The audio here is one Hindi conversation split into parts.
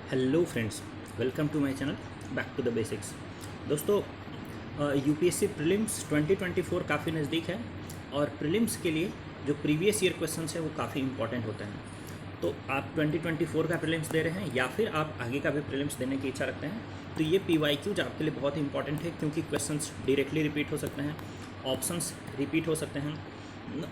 Hello friends, welcome to my channel back to the basics. दोस्तों, यूपीएससी प्रीलिम्स 2024 काफ़ी नज़दीक है और प्रीलिम्स के लिए जो प्रीवियस ईयर क्वेश्चंस है वो काफ़ी इंपॉर्टेंट होते हैं। तो आप 2024 का प्रीलिम्स दे रहे हैं या फिर आप आगे का भी प्रीलिम्स देने की इच्छा रखते हैं तो ये पीवाईक्यूज आपके लिए बहुत इंपॉर्टेंट है, क्योंकि क्वेश्चंस डायरेक्टली रिपीट हो सकते हैं, ऑप्शंस रिपीट हो सकते हैं,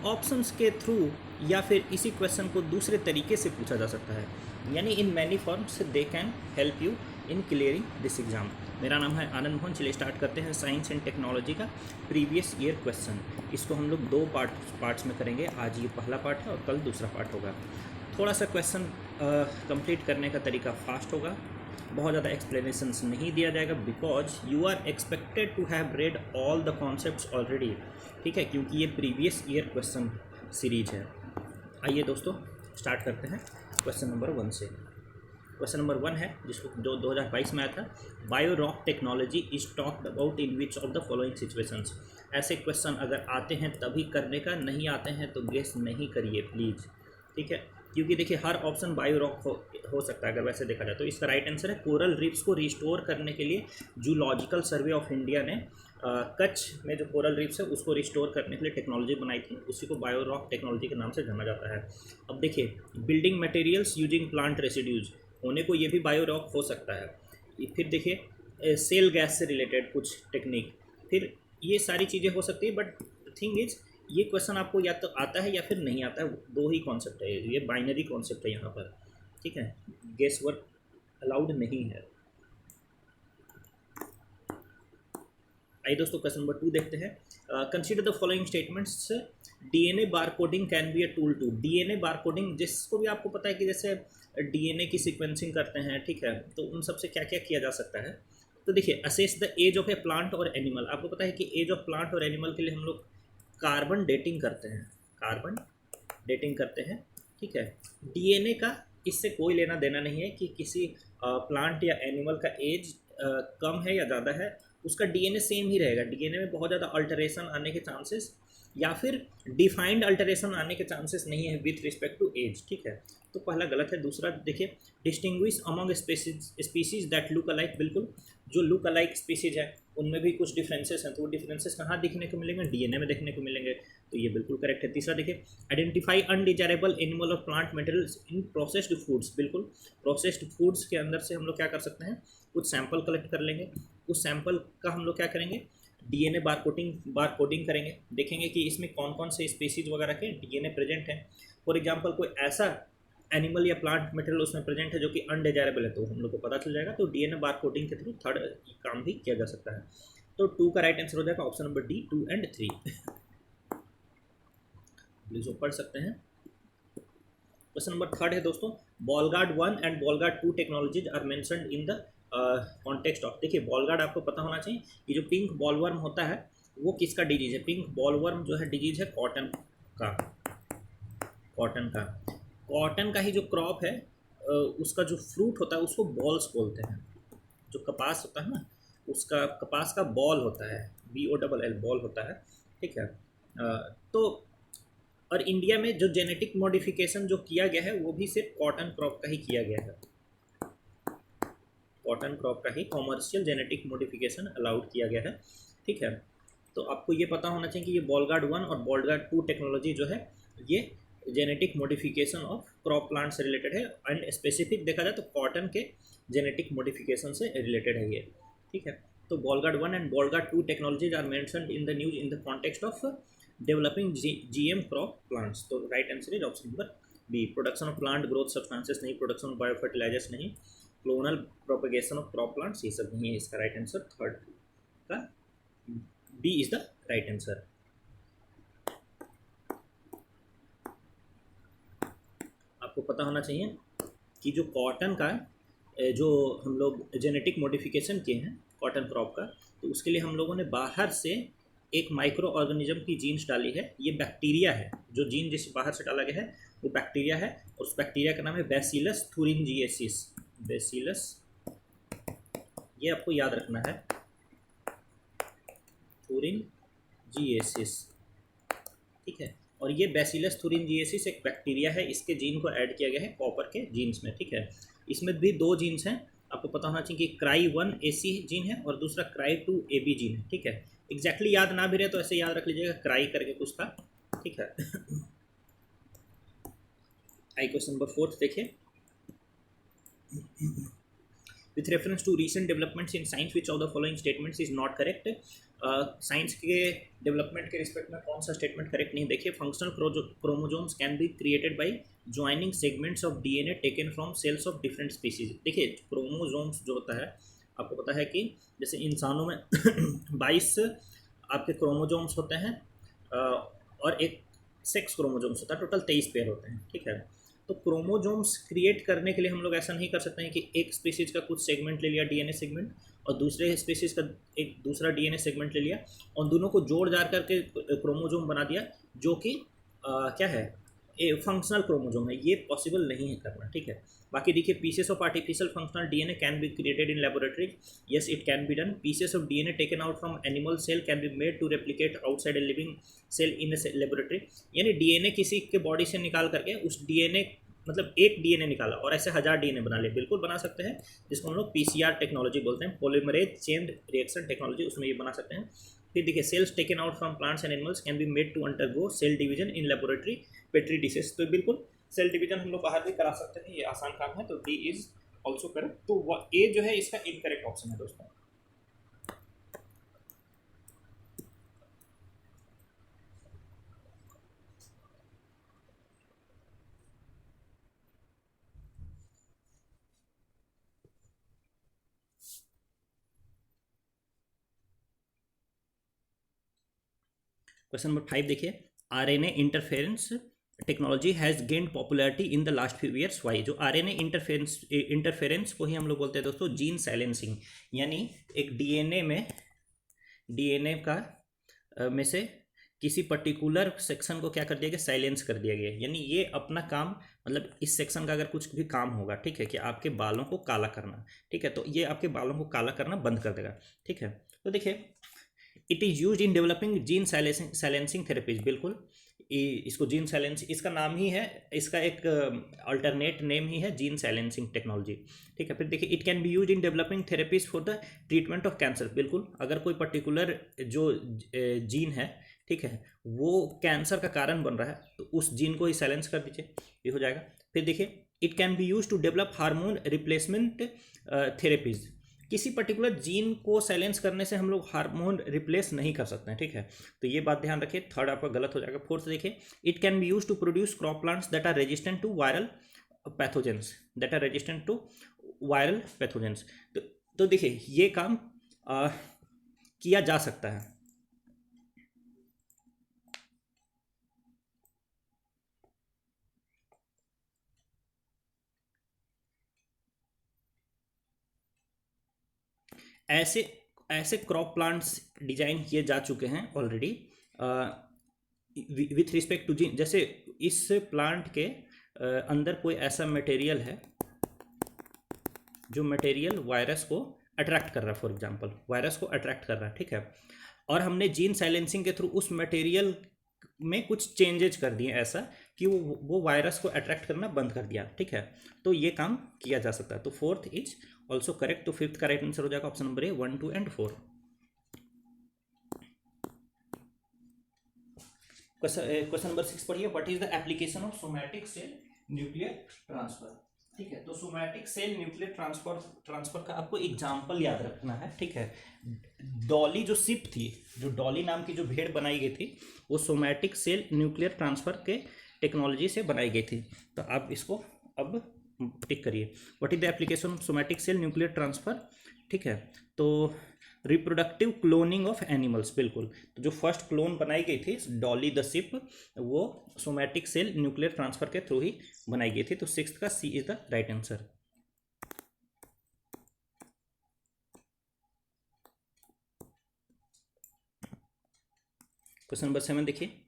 ऑप्शंस के थ्रू या फिर इसी क्वेश्चन को दूसरे तरीके से पूछा जा सकता है, यानी in many forms they can help you in clearing this exam. मेरा नाम है आनंद मोहन। चलिए स्टार्ट करते हैं साइंस एंड टेक्नोलॉजी का प्रीवियस ईयर क्वेश्चन। इसको हम लोग दो पार्ट्स में करेंगे। आज ये पहला पार्ट है और कल दूसरा पार्ट होगा। थोड़ा सा क्वेश्चन कंप्लीट करने का तरीका फास्ट होगा, बहुत ज़्यादा एक्सप्लेनेशंस नहीं दिया जाएगा, because you are expected to have read all the concepts already. ठीक है, क्योंकि ये प्रीवियस ईयर क्वेश्चन सीरीज है। आइए दोस्तों स्टार्ट करते हैं क्वेश्चन नंबर 1 से। क्वेश्चन नंबर 1 है जिसको जो 2022 में आया था। Bio rock technology is talked about in which of the following situations. ऐसे क्वेश्चन अगर आते हैं तभी करने का, नहीं आते हैं तो गेस नहीं करिए प्लीज़। ठीक है, क्योंकि देखिए हर ऑप्शन बायो रॉक हो सकता है अगर वैसे देखा जाए तो। इसका राइट आंसर है कोरल रीफ्स को रिस्टोर करने के लिए जूलॉजिकल सर्वे ऑफ इंडिया ने कच्छ में जो कोरल रीफ्स है उसको रिस्टोर करने के लिए टेक्नोलॉजी बनाई थी, उसी को बायो रॉक टेक्नोलॉजी के नाम से जाना जाता है। अब देखिए building materials using plant residues, होने को ये भी बायो रॉक हो सकता है। फिर देखिए सेल गैस से रिलेटेड कुछ टेक्निक, फिर ये सारी चीज़ें हो सकती है। बट थिंग इज ये क्वेश्चन आपको या तो आता है या फिर नहीं आता है, दो ही कॉन्सेप्ट है, ये बाइनरी कॉन्सेप्ट है यहाँ पर। ठीक है, गेस वर्क अलाउड नहीं है। आइए दोस्तों क्वेश्चन नंबर 2 देखते हैं। Consider the following statements. DNA barcoding can be a tool to. DNA barcoding, जिसको भी आपको पता है कि जैसे डीएनए की सीक्वेंसिंग करते हैं, ठीक है, तो उन सब से क्या क्या किया जा सकता है। तो देखिए assess the age of a plant और एनिमल। आपको पता है कि एज ऑफ प्लांट और एनिमल के लिए हम लोग कार्बन डेटिंग करते हैं, कार्बन डेटिंग करते हैं। ठीक है, डीएनए का इससे कोई लेना देना नहीं है कि किसी प्लांट या एनिमल का एज कम है या ज़्यादा है, उसका डीएनए सेम ही रहेगा। डीएनए में बहुत ज़्यादा अल्टरेशन आने के चांसेस या फिर डिफाइंड अल्टरेशन आने के चांसेस नहीं है विथ रिस्पेक्ट टू एज। ठीक है, तो पहला गलत है। दूसरा देखिए distinguish among species that look alike. बिल्कुल, जो लुक अलाइक स्पीसीज है उनमें भी कुछ डिफरेंसेस हैं, तो वो डिफरेंसेस कहाँ दिखने को मिलेंगे? डीएनए में देखने को मिलेंगे, तो ये बिल्कुल करेक्ट है। तीसरा देखिए आइडेंटिफाई अनडिजायरेबल एनिमल और plant materials in processed foods. बिल्कुल, प्रोसेस्ड फूड्स के अंदर से हम लोग क्या कर सकते हैं, कुछ सैंपल कलेक्ट कर लेंगे, उस सैंपल का हम लोग क्या करेंगे, डीएनए बार कोडिंग करेंगे, देखेंगे कि इसमें कौन कौन से स्पीसीज वगैरह के डीएनए प्रेजेंट हैं। फॉर एग्जांपल कोई ऐसा एनिमल या प्लांट मटेरियल उसमें प्रेजेंट है जो कि अनडिजायरेबल है, तो हम लोग को पता चल जाएगा। तो डीएनए बार कोडिंग के थ्रू थर्ड काम भी किया जा सकता है। तो 2 का राइट आंसर हो जाएगा option number D, 2 and 3। Please वो पढ़ सकते हैं। क्वेश्चन नंबर 3 है दोस्तों। Bollgard 1 and Bollgard 2 technologies are mentioned in the context of. देखिए बॉलगार्ड आपको पता होना चाहिए कि जो पिंक बॉलवर्म होता है वो किसका डिजीज है? पिंक बॉलवर्म जो है डिजीज है कॉटन का। कॉटन का, कॉटन का ही जो क्रॉप है उसका जो फ्रूट होता है उसको बॉल्स बोलते हैं। जो कपास होता है ना, उसका कपास का बॉल होता है, BOLL बॉल होता है। ठीक है, तो और इंडिया में जो जेनेटिक मॉडिफिकेशन जो किया गया है वो भी सिर्फ कॉटन क्रॉप का ही किया गया है। कॉटन क्रॉप का ही कॉमर्शियल जेनेटिक मॉडिफिकेशन अलाउड किया गया है। ठीक है, तो आपको ये पता होना चाहिए कि ये बॉलगार्ड 1 और बॉलगार्ड 2 टेक्नोलॉजी जो है ये genetic modification of crop plant से रिलेटेड है, एंड स्पेसिफिक देखा जाए तो कॉटन के जेनेटिक मॉडिफिकेशन से रिलेटेड है ये। ठीक है, तो Bollgard 1 and Bollgard 2 technologies are mentioned in the news in the context of developing GM crop plants. तो right answer is option number B, production of plant growth substances नहीं, प्रोडक्शन ऑफ बायो फर्टिलाइजर्स नहीं, clonal propagation of crop plants, ये सब नहीं है। इसका राइट आंसर थर्ड का B is the right answer. आपको पता होना चाहिए कि जो कॉटन का जो हम लोग जेनेटिक मॉडिफिकेशन किए हैं कॉटन क्रॉप का, तो उसके लिए हम लोगों ने बाहर से एक माइक्रो ऑर्गेनिज्म की जीन्स डाली है। ये बैक्टीरिया है, जो जीन जिस बाहर से डाला गया है वो बैक्टीरिया है, और उस बैक्टीरिया का नाम है बैसिलस thuringiensis। बैसिलस, ये आपको याद रखना है, thuringiensis। ठीक है, और ये बैसिलस thuringiensis एक बैक्टीरिया है, इसके जीन को ऐड किया गया है कॉपर के जीन्स में। ठीक है, इसमें भी दो जीन्स हैं, आपको पता होना चाहिए कि CRY1AC जीन है और दूसरा CRY2AB जीन है, ठीक है। एग्जैक्टली याद ना भी रहे तो ऐसे याद रख लीजिएगा, क्राई करके कुछ था, ठीक है। आई क्वेश्चन नंबर 4 देखिए, with reference to recent developments in science which of the following statements is not correct। Science के डेवलपमेंट के रिस्पेक्ट में कौन सा स्टेटमेंट करेक्ट नहीं, देखिए functional chromosomes can be created by joining segments of DNA taken from cells of different species. देखिए क्रोमोजोम्स जो होता है, आपको पता है कि जैसे इंसानों में 22 आपके क्रोमोजोम्स होते हैं और एक सेक्स क्रोमोजोम्स होता है, टोटल 23 पेयर होते हैं, ठीक है। तो क्रोमोजोम्स क्रिएट करने के लिए हम लोग ऐसा नहीं कर सकते हैं कि एक स्पीसीज का कुछ सेगमेंट ले लिया डीएनए सेगमेंट और दूसरे स्पीसीज का एक दूसरा डीएनए सेगमेंट ले लिया और दोनों को जोड़ जाड़ करके क्रोमोजोम बना दिया, जो कि क्या है, ए फंक्शनल क्रोमोजोम है। ये पॉसिबल नहीं है करना, ठीक है। बाकी देखिए pieces of artificial functional DNA can be created in laboratory, yes it can be done. Pieces of DNA taken out from animal cell can be made to replicate outside a living cell in a laboratory. यानी डीएनए किसी के बॉडी से निकाल करके उस डीएनए मतलब एक डीएनए निकाला और ऐसे 1000 डीएनए बना लिए, बिल्कुल बना सकते हैं, जिसको हम लोग पीसीआर टेक्नोलॉजी बोलते हैं, पॉलीमरेज चेन रिएक्शन टेक्नोलॉजी, उसमें ये बना सकते हैं। फिर देखिए cells taken out from plants and animals can be made to undergo cell division in laboratory petri dishes. तो बिल्कुल सेल डिवीजन हम लोग बाहर भी करा सकते हैं, ये आसान काम है। तो डी इज ऑल्सो करेक्ट। तो ए जो है इसका इनकरेक्ट ऑप्शन है दोस्तों। क्वेश्चन नंबर 5 देखिए, RNA interference technology has gained popularity in the last few years why. जो आरएनए इंटरफेरेंस को ही हम लोग बोलते हैं दोस्तों जीन साइलेंसिंग, यानी एक डीएनए का में से किसी पर्टिकुलर सेक्शन को क्या कर दिया गया, साइलेंस कर दिया गया। यानी ये अपना काम, मतलब इस सेक्शन का अगर कुछ भी काम होगा, ठीक है, कि आपके बालों को काला करना, ठीक है, तो ये आपके बालों को काला करना बंद कर देगा, ठीक है। तो देखिए it is use in developing gene silencing therapies, बिल्कुल इसको जीन साइलेंस, इसका नाम ही है, इसका एक अल्टरनेट नेम ही है जीन साइलेंसिंग टेक्नोलॉजी, ठीक है। फिर देखिए it can be use in developing therapies for the treatment of cancer, बिल्कुल अगर कोई पर्टिकुलर जो जीन है, ठीक है, वो कैंसर का कारण बन रहा है तो उस जीन को ही साइलेंस कर दीजिए, ये हो जाएगा। फिर देखिए it can be use to develop hormone replacement therapies, किसी पर्टिकुलर जीन को साइलेंस करने से हम लोग हार्मोन रिप्लेस नहीं कर सकते हैं, ठीक है, तो ये बात ध्यान रखिए। थर्ड आपका गलत हो जाएगा। फोर्थ देखिए it can be use to produce crop plants that are resistant to viral pathogens, तो देखिए ये काम किया जा सकता है। ऐसे ऐसे क्रॉप प्लांट्स डिजाइन किए जा चुके हैं already with respect to gene. जैसे इस प्लांट के अंदर कोई ऐसा मटेरियल है जो मटेरियल वायरस को अट्रैक्ट कर रहा है, फॉर एग्जांपल वायरस को अट्रैक्ट कर रहा है, ठीक है, और हमने जीन साइलेंसिंग के थ्रू उस मटेरियल में कुछ चेंजेज कर दिए ऐसा कि वो वायरस को अट्रैक्ट करना बंद कर दिया, ठीक है, तो ये काम किया जा सकता है। तो फोर्थ इज ऑल्सो करेक्ट। तो फिफ्थ का राइट आंसर हो जाएगा option number A 1, 2 and 4। Question number 6 पढ़िए, what is the application of somatic cell nuclear transfer, ठीक है। तो सोमैटिक सेल न्यूक्लियर ट्रांसफर का आपको एग्जाम्पल याद रखना है, ठीक है। डॉली जो शिप थी, जो डॉली नाम की जो भेड़ बनाई गई थी, वो सोमैटिक सेल न्यूक्लियर ट्रांसफर के टेक्नोलॉजी से बनाई गई थी। तो आप इसको अब टिक करिए, what is the application of somatic cell nuclear transfer, ठीक है। तो रिप्रोडक्टिव क्लोनिंग ऑफ एनिमल्स, बिल्कुल, तो जो फर्स्ट क्लोन बनाई गई थी डॉली द शिप, वो सोमैटिक सेल न्यूक्लियर ट्रांसफर के थ्रू ही बनाई गई थी। तो सिक्स्थ का C is the right answer. Question number 7 देखिए,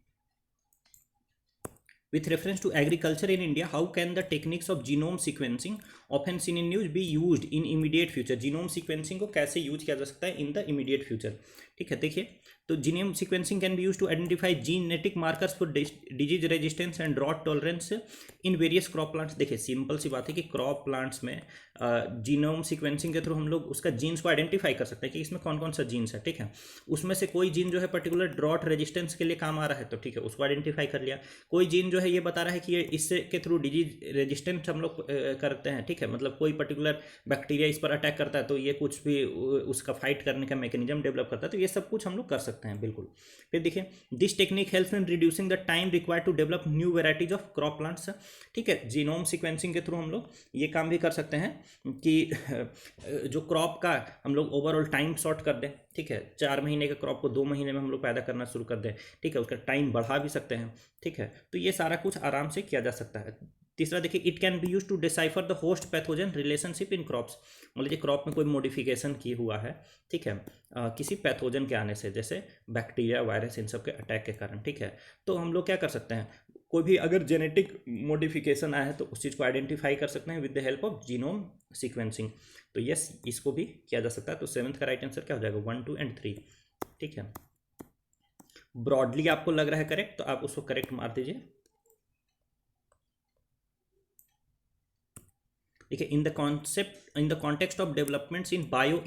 with reference to agriculture in India, how can the techniques of genome sequencing often seen in news be used in immediate future? genome sequencing को कैसे यूज किया जा सकता है इन द immediate future, ठीक है। देखिए तो genome sequencing can be use to identify genetic markers for disease resistance and drought tolerance in various crop plants. देखिए सिंपल सी बात है कि क्रॉप प्लांट्स में जीनोम सीक्वेंसिंग के थ्रू हम लोग उसका जीन्स को आइडेंटिफाई कर सकते हैं कि इसमें कौन कौन सा जीन्स है, ठीक है। उसमें से कोई जीन जो है पर्टिकुलर ड्रॉट रेजिस्टेंस के लिए काम आ रहा है तो ठीक है, उसको आइडेंटिफाई कर लिया। कोई जीन जो है ये बता रहा है कि ये इससे के थ्रू डिजीज रेजिस्टेंस हम लोग करते हैं, ठीक है, मतलब कोई पर्टिकुलर बैक्टीरिया इस पर अटैक करता है तो ये कुछ भी उसका फाइट करने का मैकेनिज्म डेवलप करता है, तो ये सब कुछ हम लोग कर सकते हैं बिल्कुल। फिर देखिए this technique helps in reducing the time required to develop new varieties of crop plants, ठीक है। जीनोम सीक्वेंसिंग के थ्रू हम लोग ये काम भी कर सकते हैं कि जो क्रॉप का हम लोग ओवरऑल टाइम शॉर्ट कर दें, ठीक है। 4 महीने के क्रॉप को 2 महीने में हम लोग पैदा करना शुरू कर दें, ठीक है, उसका टाइम बढ़ा भी सकते हैं, ठीक है। तो ये सारा कुछ आराम से किया जा सकता है। तीसरा देखिए it can be use to decipher the host pathogen relationship in crops. मान लीजिए क्रॉप में कोई मॉडिफिकेशन की हुआ है, ठीक है, किसी पैथोजन के आने से, जैसे बैक्टीरिया वायरस इन सब के अटैक के कारण, ठीक है। तो हम लोग क्या कर सकते हैं, कोई भी अगर जेनेटिक मॉडिफिकेशन आया है तो उस चीज़ को आइडेंटिफाई कर सकते हैं with the help of genome sequencing. तो यस, इसको भी किया जा सकता है। तो 7th का राइट आंसर क्या हो जाएगा, 1, 2 एंड 3, ठीक है। ब्रॉडली आपको लग रहा है करेक्ट, तो आप उसको करेक्ट मार दीजिए। देखिए in the context of developments in bio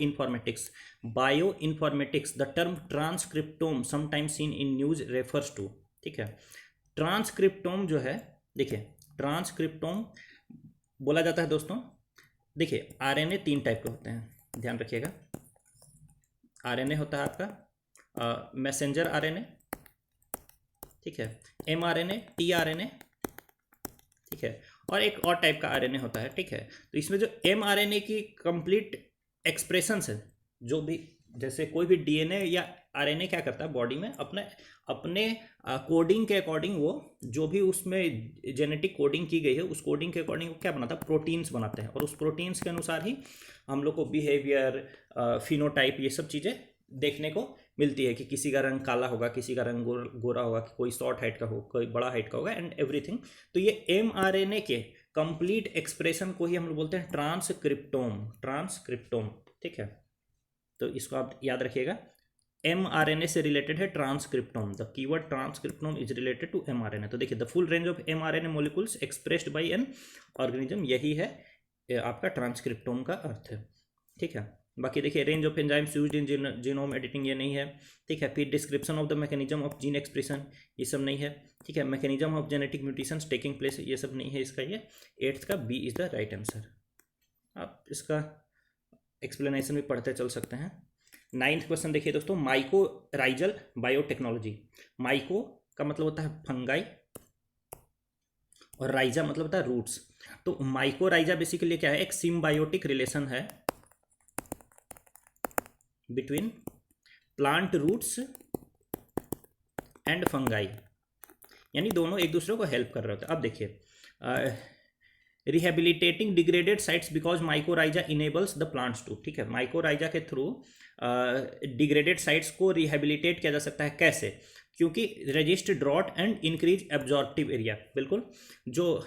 informatics the term transcriptome sometimes seen in news refers to, ठीक है। ट्रांसक्रिप्टोम जो है, देखिए ट्रांसक्रिप्टोम बोला जाता है दोस्तों, देखिए आरएनए 3 टाइप के होते हैं, ध्यान रखिएगा। आरएनए होता है आपका मैसेंजर आरएनए, ठीक है, एमआरएनए, टीआरएनए, ठीक है, और एक और टाइप का आरएनए होता है, ठीक है। तो इसमें जो एमआरएनए की कंप्लीट एक्सप्रेशंस है, जो भी जैसे कोई भी डीएनए या आरएनए क्या करता है बॉडी में अपने अपने कोडिंग के अकॉर्डिंग, वो जो भी उसमें जेनेटिक कोडिंग की गई है उस कोडिंग के अकॉर्डिंग वो क्या बनाता है, प्रोटीन्स बनाते हैं, और उस प्रोटीन्स के अनुसार ही हम लोग को बिहेवियर, फिनोटाइप, ये सब चीज़ें देखने को मिलती है कि किसी का रंग काला होगा, किसी का रंग गोरा होगा, कोई शॉर्ट हाइट का हो, कोई बड़ा हाइट का होगा, एंड एवरीथिंग। तो ये एमआरएनए के कंप्लीट एक्सप्रेशन को ही हम लोग बोलते हैं ट्रांसक्रिप्टोम, ठीक है। तो इसको आप याद रखिएगा, एमआरएनए से रिलेटेड है transcriptome. The keyword transcriptome is related to mRNA. तो देखिए the full range of mRNA molecules expressed by an organism, यही है आपका ट्रांसक्रिप्टोम का अर्थ है, ठीक है। बाकी देखिए range of enzymes used in genome editing, ये नहीं है, ठीक है। फिर description of the mechanism of gene expression, ये सब नहीं है, ठीक है। Mechanism of genetic mutations taking place, ये सब नहीं है इसका। ये 8th का B is the right answer. आप इसका एक्सप्लेनेशन भी पढ़ते चल सकते हैं। 9th क्वेश्चन देखिए दोस्तों, माइकोराइजल बायोटेक्नोलॉजी। माइको का मतलब होता है फंगाई और राइजा मतलब होता है रूट्स। तो माइकोराइजा बेसिकली क्या है, एक सिम्बायोटिक रिलेशन है between plant roots and fungi, यानी दोनों एक दूसरे को हेल्प कर रहे होते हैं। अब देखिए rehabilitating degraded sites because mycorrhiza enables the plants to, ठीक है। माइकोराइजा के थ्रू डिग्रेडेड साइट्स को रिहेबिलिटेट किया जा सकता है, कैसे, क्योंकि resist drought and increase absorptive area. बिल्कुल, जो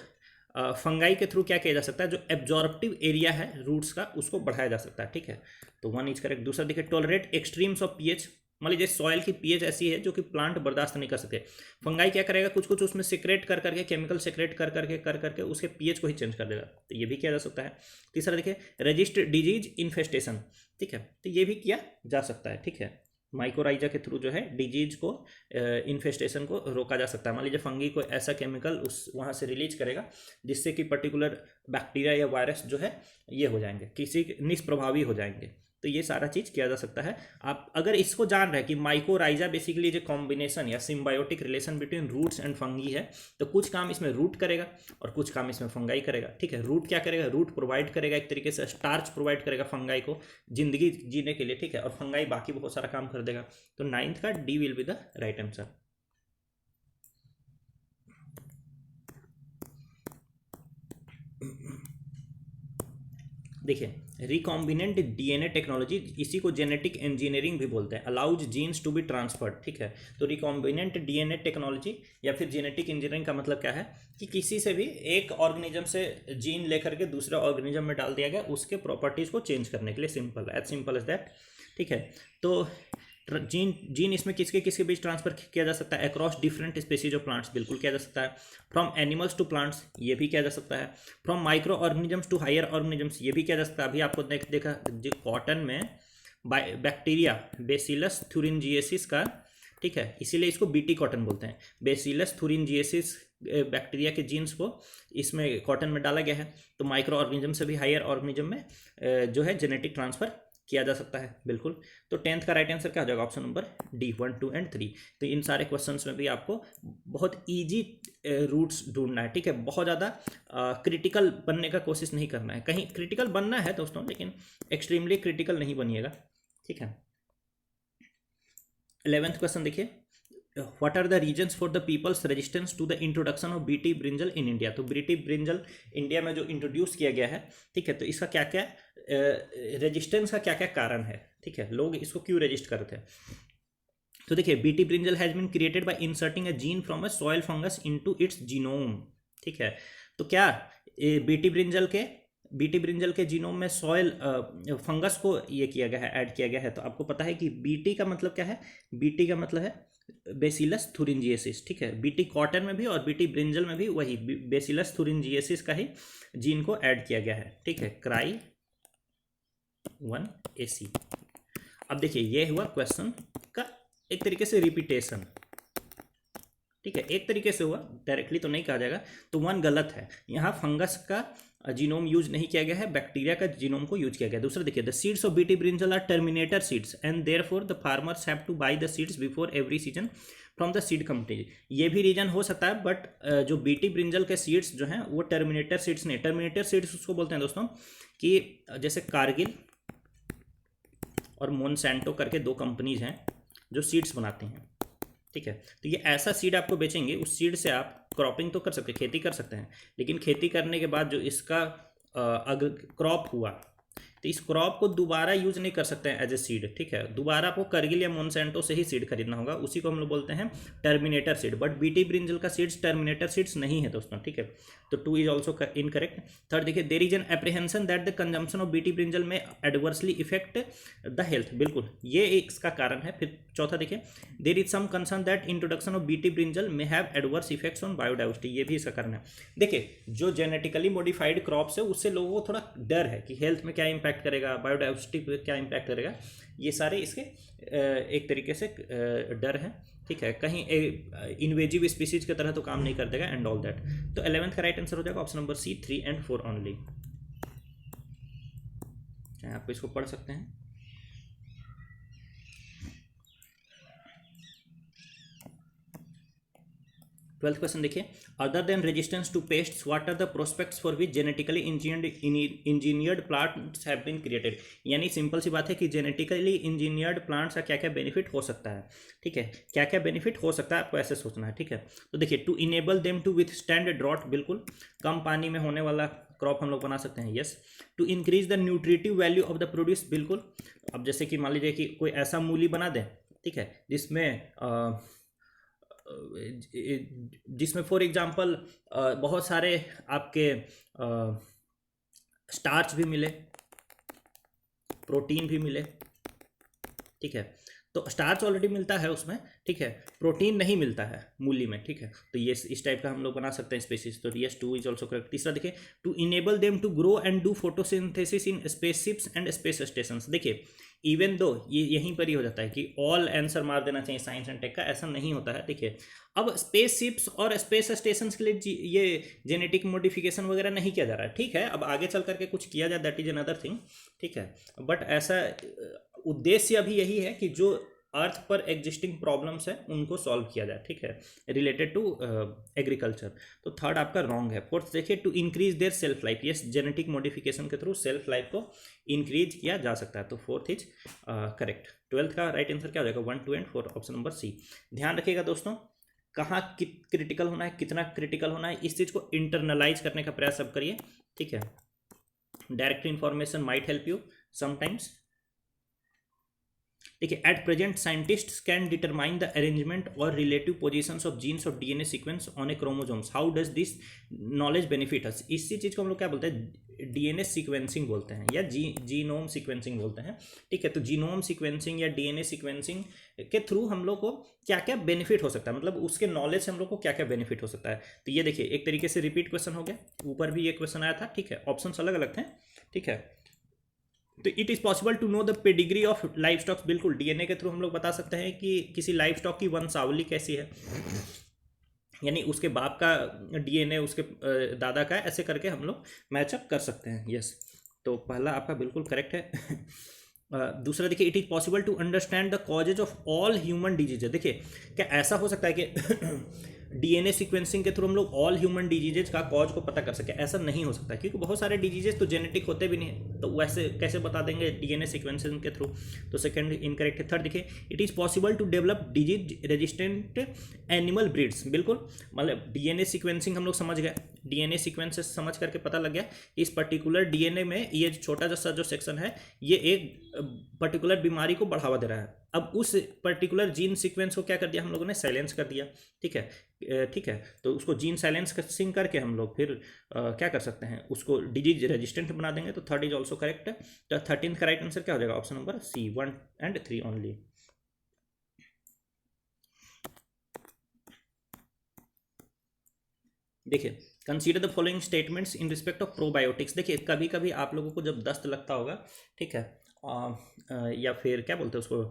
फंगाई के थ्रू क्या किया जा सकता है, जो एब्जॉर्प्टिव एरिया है रूट्स का उसको बढ़ाया जा सकता है, ठीक है। तो 1 इज करेक्ट। दूसरा देखिए टॉलरेट एक्सट्रीम्स ऑफ पीएच। मान लीजिए सॉइल की पीएच ऐसी है जो कि प्लांट बर्दाश्त नहीं कर सकते, फंगाई क्या करेगा, कुछ कुछ उसमें सिक्रेट कर करके, केमिकल सिक्रेट कर करके उसके पीएच को ही चेंज कर देगा, तो ये भी किया जा सकता है। तीसरा देखिए रेजिस्ट डिजीज इन्फेस्टेशन, ठीक है, तो ये भी किया जा सकता है, ठीक है। माइकोराइजा के थ्रू जो है डिजीज को इन्फेस्टेशन को रोका जा सकता है। मान लीजिए फंगी को ऐसा केमिकल उस वहाँ से रिलीज करेगा जिससे कि पर्टिकुलर बैक्टीरिया या वायरस जो है ये हो जाएंगे, किसी निष्प्रभावी हो जाएंगे, तो ये सारा चीज़ किया जा सकता है। आप अगर इसको जान रहे हैं कि माइकोराइजा बेसिकली जो कॉम्बिनेशन या symbiotic relation between roots and fungi है, तो कुछ काम इसमें रूट करेगा और कुछ काम इसमें फंगाई करेगा, ठीक है। रूट क्या करेगा, रूट प्रोवाइड करेगा एक तरीके से स्टार्च प्रोवाइड करेगा फंगाई को जिंदगी जीने के लिए, ठीक है, और फंगाई बाकी बहुत सारा काम कर देगा। तो 9th का D will be the right answer. देखिए रिकॉम्बिनेंट डीएनए टेक्नोलॉजी, इसी को जेनेटिक इंजीनियरिंग भी बोलते हैं, allows genes to be transferred, ठीक है। तो रिकॉम्बिनेंट डीएनए टेक्नोलॉजी या फिर जेनेटिक इंजीनियरिंग का मतलब क्या है कि किसी से भी एक ऑर्गेनिज्म से जीन लेकर के दूसरे ऑर्गेनिज्म में डाल दिया गया उसके प्रॉपर्टीज़ को चेंज करने के लिए, सिंपल एज दैट, ठीक है। तो जीन जीन इसमें किसके किसके बीच ट्रांसफर किया जा सकता है? Across different species of plants, बिल्कुल किया जा सकता है। फ्रॉम एनिमल्स टू प्लांट्स, ये भी किया जा सकता है। From microorganisms to higher organisms, ये भी किया जा सकता है। अभी आपको देखा जो कॉटन में बैक्टीरिया बेसिलस थुरिंजिएसिस का, ठीक है, इसीलिए इसको बीटी कॉटन बोलते हैं। बेसिलस थुरिंजिएसिस बैक्टीरिया के जीन्स को इसमें कॉटन में डाला गया है। तो माइक्रो ऑर्गेनिज्म से भी हायर ऑर्गेनिज्म में जो है जेनेटिक ट्रांसफर किया जा सकता है, बिल्कुल। तो 10th का राइट आंसर क्या हो जाएगा? Option number D, 1, 2 and 3। तो इन सारे क्वेश्चंस में भी आपको बहुत इजी रूट्स ढूंढना है, ठीक है। बहुत ज़्यादा क्रिटिकल बनने का कोशिश नहीं करना है। कहीं क्रिटिकल बनना है दोस्तों, लेकिन एक्सट्रीमली क्रिटिकल नहीं बनिएगा, ठीक है। 11th क्वेश्चन देखिए, what are the reasons for the people's resistance to the introduction of BT brinjal in India? तो बीटी ब्रिंजल इंडिया में जो इंट्रोड्यूस किया गया है, ठीक है, तो इसका क्या क्या रेजिस्टेंस का क्या क्या कारण है, ठीक है, लोग इसको क्यों रेजिस्ट करते हैं? तो देखिए, BT brinjal has been created by inserting a gene from a soil fungus into its genome, ठीक है। तो क्या बीटी ब्रिंजल के जीनोम में सॉइल फंगस को ये किया गया है, ऐड किया गया है। तो आपको पता है कि बीटी का मतलब क्या है? बीटी का मतलब है बेसिलस थुरिंजिएसिस, ठीक है। बीटी कॉटन में भी और बीटी ब्रिंजल में भी वही बेसिलस थुरिंजिएसिस का ही जीन को ऐड किया गया है, ठीक है, क्राई 1AC। अब देखिए, ये हुआ क्वेश्चन का एक तरीके से रिपीटेशन, ठीक है, एक तरीके से हुआ, डायरेक्टली तो नहीं कहा जाएगा। तो 1 गलत है, यहाँ फंगस का जीनोम यूज नहीं किया गया है, बैक्टीरिया का जीनोम को यूज किया गया है। दूसरा देखिए, the seeds of BT brinjal are terminator seeds and therefore the farmers have to buy the seeds before every season from the seed company. ये भी रीजन हो सकता है, बट जो बीटी ब्रिंजल के सीड्स जो हैं वो टर्मिनेटर सीड्स नहीं। टर्मिनेटर सीड्स उसको बोलते हैं दोस्तों कि जैसे कारगिल और मोनसैंटो करके 2 कंपनीज हैं जो सीड्स बनाते हैं, ठीक है। तो ये ऐसा सीड आपको बेचेंगे, उस सीड से आप क्रॉपिंग तो कर सकते हैं, खेती कर सकते हैं, लेकिन खेती करने के बाद जो इसका अगर क्रॉप हुआ तो इस क्रॉप को दोबारा यूज नहीं कर सकते हैं एज ए सीड, ठीक है। दोबारा आपको करगिल या मोनसेंटो से ही सीड खरीदना होगा, उसी को हम लोग बोलते हैं terminator seed. But BT brinjal का सीड्स टर्मिनेटर सीड्स नहीं है दोस्तों, ठीक है। तो 2 इज ऑल्सो इनकरेक्ट। थर्ड देखिए, there is an apprehension that the consumption of BT brinjal may adversely effect the health, बिल्कुल ये इसका कारण है। फिर चौथा देखिए, there is some concern that introduction of BT brinjal may have adverse effects on biodiversity, ये भी इसका कारण है। देखिए, जो जेनेटिकली मॉडिफाइड क्रॉप्स है उससे लोगों को थोड़ा डर है कि हेल्थ में क्या इंपैक्ट करेगा, बायोडाइवर्सिटी पे क्या इंपैक्ट करेगा, ये सारे इसके एक तरीके से डर है, ठीक है। कहीं इन्वेजिव स्पीसीज की तरह तो काम नहीं कर देगा एंड ऑल दैट। तो 11th का राइट आंसर हो जाएगा option number C, 3 and 4 only. आप इसको पढ़ सकते हैं। ट्वेल्थ क्वेश्चन देखिए, other than resistance to pests what are the prospects for which genetically engineered plants have been created. यानी सिंपल सी बात है कि जेनेटिकली इंजीनियर्ड प्लांट्स का क्या क्या बेनिफिट हो सकता है, ठीक है, क्या क्या बेनिफिट हो सकता है आपको ऐसे सोचना है, ठीक है। तो देखिए, to enable them to withstand drought, बिल्कुल कम पानी में होने वाला क्रॉप हम लोग बना सकते हैं, yes. To increase the nutritive value of the produce, बिल्कुल। अब जैसे कि मान लीजिए कि कोई ऐसा मूली बना दें, ठीक है, जिसमें फॉर एग्जांपल बहुत सारे आपके स्टार्च भी मिले, प्रोटीन भी मिले, ठीक है। तो स्टार्च ऑलरेडी मिलता है उसमें, ठीक है, प्रोटीन नहीं मिलता है मूली में, ठीक है। तो ये इस टाइप का हम लोग बना सकते हैं स्पेसिस। तो यस, 2 इज ऑल्सो करेक्ट। तीसरा देखिए, to enable them to grow and do photosynthesis in spaceships and space stations. देखिए, इवन दो ये यहीं पर ही हो जाता है कि ऑल आंसर मार देना चाहिए साइंस एंड टेक का, ऐसा नहीं होता है, ठीक है। अब स्पेस शिप्स और स्पेस स्टेशन के लिए ये जेनेटिक मॉडिफिकेशन वगैरह नहीं किया जा रहा है, ठीक है। अब आगे चल करके कुछ किया जाए, दैट इज अनदर थिंग, ठीक है। बट ऐसा उद्देश्य अभी यही है कि जो अर्थ पर एग्जिस्टिंग प्रॉब्लम्स है उनको सॉल्व किया जाए, ठीक है, रिलेटेड टू एग्रीकल्चर। तो थर्ड आपका रॉन्ग है। फोर्थ देखिए, to increase their shelf life, yes, genetic modification के थ्रू सेल्फ लाइफ को इंक्रीज किया जा सकता है। तो फोर्थ इज करेक्ट। 12th का राइट आंसर क्या हो जाएगा? 1, 2 एंड 4, ऑप्शन नंबर सी। ध्यान रखिएगा दोस्तों, कहाँ क्रिटिकल होना है, कितना क्रिटिकल होना है, इस चीज़ को इंटरनलाइज करने का प्रयास सब करिए, ठीक है। Direct information might help you sometimes, देखिए, at present scientists can determine the arrangement और relative positions of genes of DNA sequence on a chromosomes. How does this knowledge benefit us? इसी चीज़ को हम लोग क्या बोलते हैं? डीएनए सीक्वेंसिंग बोलते हैं या जीनोम सीक्वेंसिंग बोलते हैं। ठीक है, तो जीनोम सीक्वेंसिंग या डीएनए सीक्वेंसिंग के थ्रू हम लोग को क्या क्या बेनिफिट हो सकता है, मतलब उसके नॉलेज से हम लोग को क्या क्या बेनिफिट हो सकता है। तो ये देखिए, एक तरीके से रिपीट क्वेश्चन हो गया, ऊपर भी ये क्वेश्चन आया था। ठीक है, ऑप्शंस अलग अलग थे। ठीक है, तो it is possible to know the pedigree of life stocks. बिल्कुल, डीएनए के थ्रू हम लोग बता सकते हैं कि किसी लाइफ स्टॉक की वंशावली कैसी है, यानी उसके बाप का डीएनए उसके दादा का, ऐसे करके हम लोग मैचअप कर सकते हैं। यस, तो पहला आपका बिल्कुल करेक्ट है। दूसरा देखिए, it is possible to understand the causes of all human diseases. देखिए, क्या ऐसा हो सकता है कि डीएनए सीक्वेंसिंग के थ्रू हम लोग ऑल ह्यूमन डिजीजेज का कॉज को पता कर सके? ऐसा नहीं हो सकता, क्योंकि बहुत सारे डिजीजेज तो जेनेटिक होते भी नहीं है, तो वैसे कैसे बता देंगे डीएनए सीक्वेंसिंग के थ्रू? तो सेकंड इनकरेक्ट है। थर्ड देखिए, it is possible to develop disease resistant animal breeds. बिल्कुल, मतलब डीएनए सीक्वेंसिंग हम लोग समझ गए, डीएनए सीक्वेंसेस समझ करके पता लग गया इस पर्टिकुलर डीएनए में ये छोटा सा जो सेक्शन है, ये एक पर्टिकुलर बीमारी को बढ़ावा दे रहा है। अब उस पर्टिकुलर जीन सीक्वेंस को क्या कर दिया हम लोगों ने? साइलेंस कर दिया। ठीक है, ठीक है, तो उसको जीन साइलेंसिंग करके हम लोग फिर क्या कर सकते हैं? उसको डिजीज रेजिस्टेंट बना देंगे। तो थर्ड इज ऑल्सो करेक्ट है। तो 13th का राइट आंसर क्या हो जाएगा? Option number C, 1 and 3 only. देखिए, consider the following statements in respect of probiotics. देखिए, कभी कभी आप लोगों को जब दस्त लगता होगा, ठीक है, या फिर क्या बोलते हैं उसको,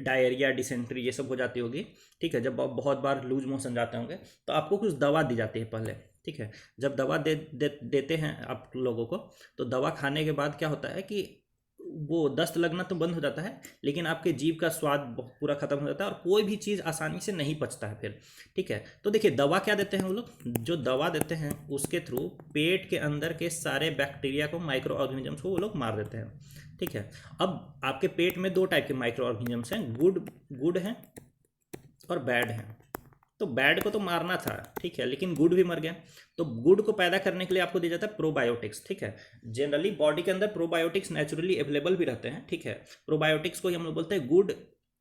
डायरिया, डिसेंट्री, ये सब हो जाती होगी। ठीक है, जब आप बहुत बार लूज मोशन जाते होंगे, तो आपको कुछ दवा दी जाती है पहले। ठीक है, जब दवा देते हैं आप लोगों को, तो दवा खाने के बाद क्या होता है कि वो दस्त लगना तो बंद हो जाता है, लेकिन आपके जीभ का स्वाद पूरा खत्म हो जाता है और कोई भी चीज़ आसानी से नहीं पचता है फिर। ठीक है, तो देखिए, दवा क्या देते हैं वो लोग? जो दवा देते हैं उसके थ्रू पेट के अंदर के सारे बैक्टीरिया को, माइक्रो ऑर्गेनिजम्स को वो लोग मार देते हैं। ठीक है, अब आपके पेट में दो टाइप के माइक्रो ऑर्गेनिजम्स हैं, गुड हैं और बैड हैं। तो बैड को तो मारना था, ठीक है, लेकिन गुड भी मर गया। तो गुड को पैदा करने के लिए आपको दिया जाता है प्रोबायोटिक्स। ठीक है, जनरली बॉडी के अंदर प्रोबायोटिक्स नेचुरली अवेलेबल भी रहते हैं। ठीक है, प्रोबायोटिक्स को ही हम लोग बोलते हैं गुड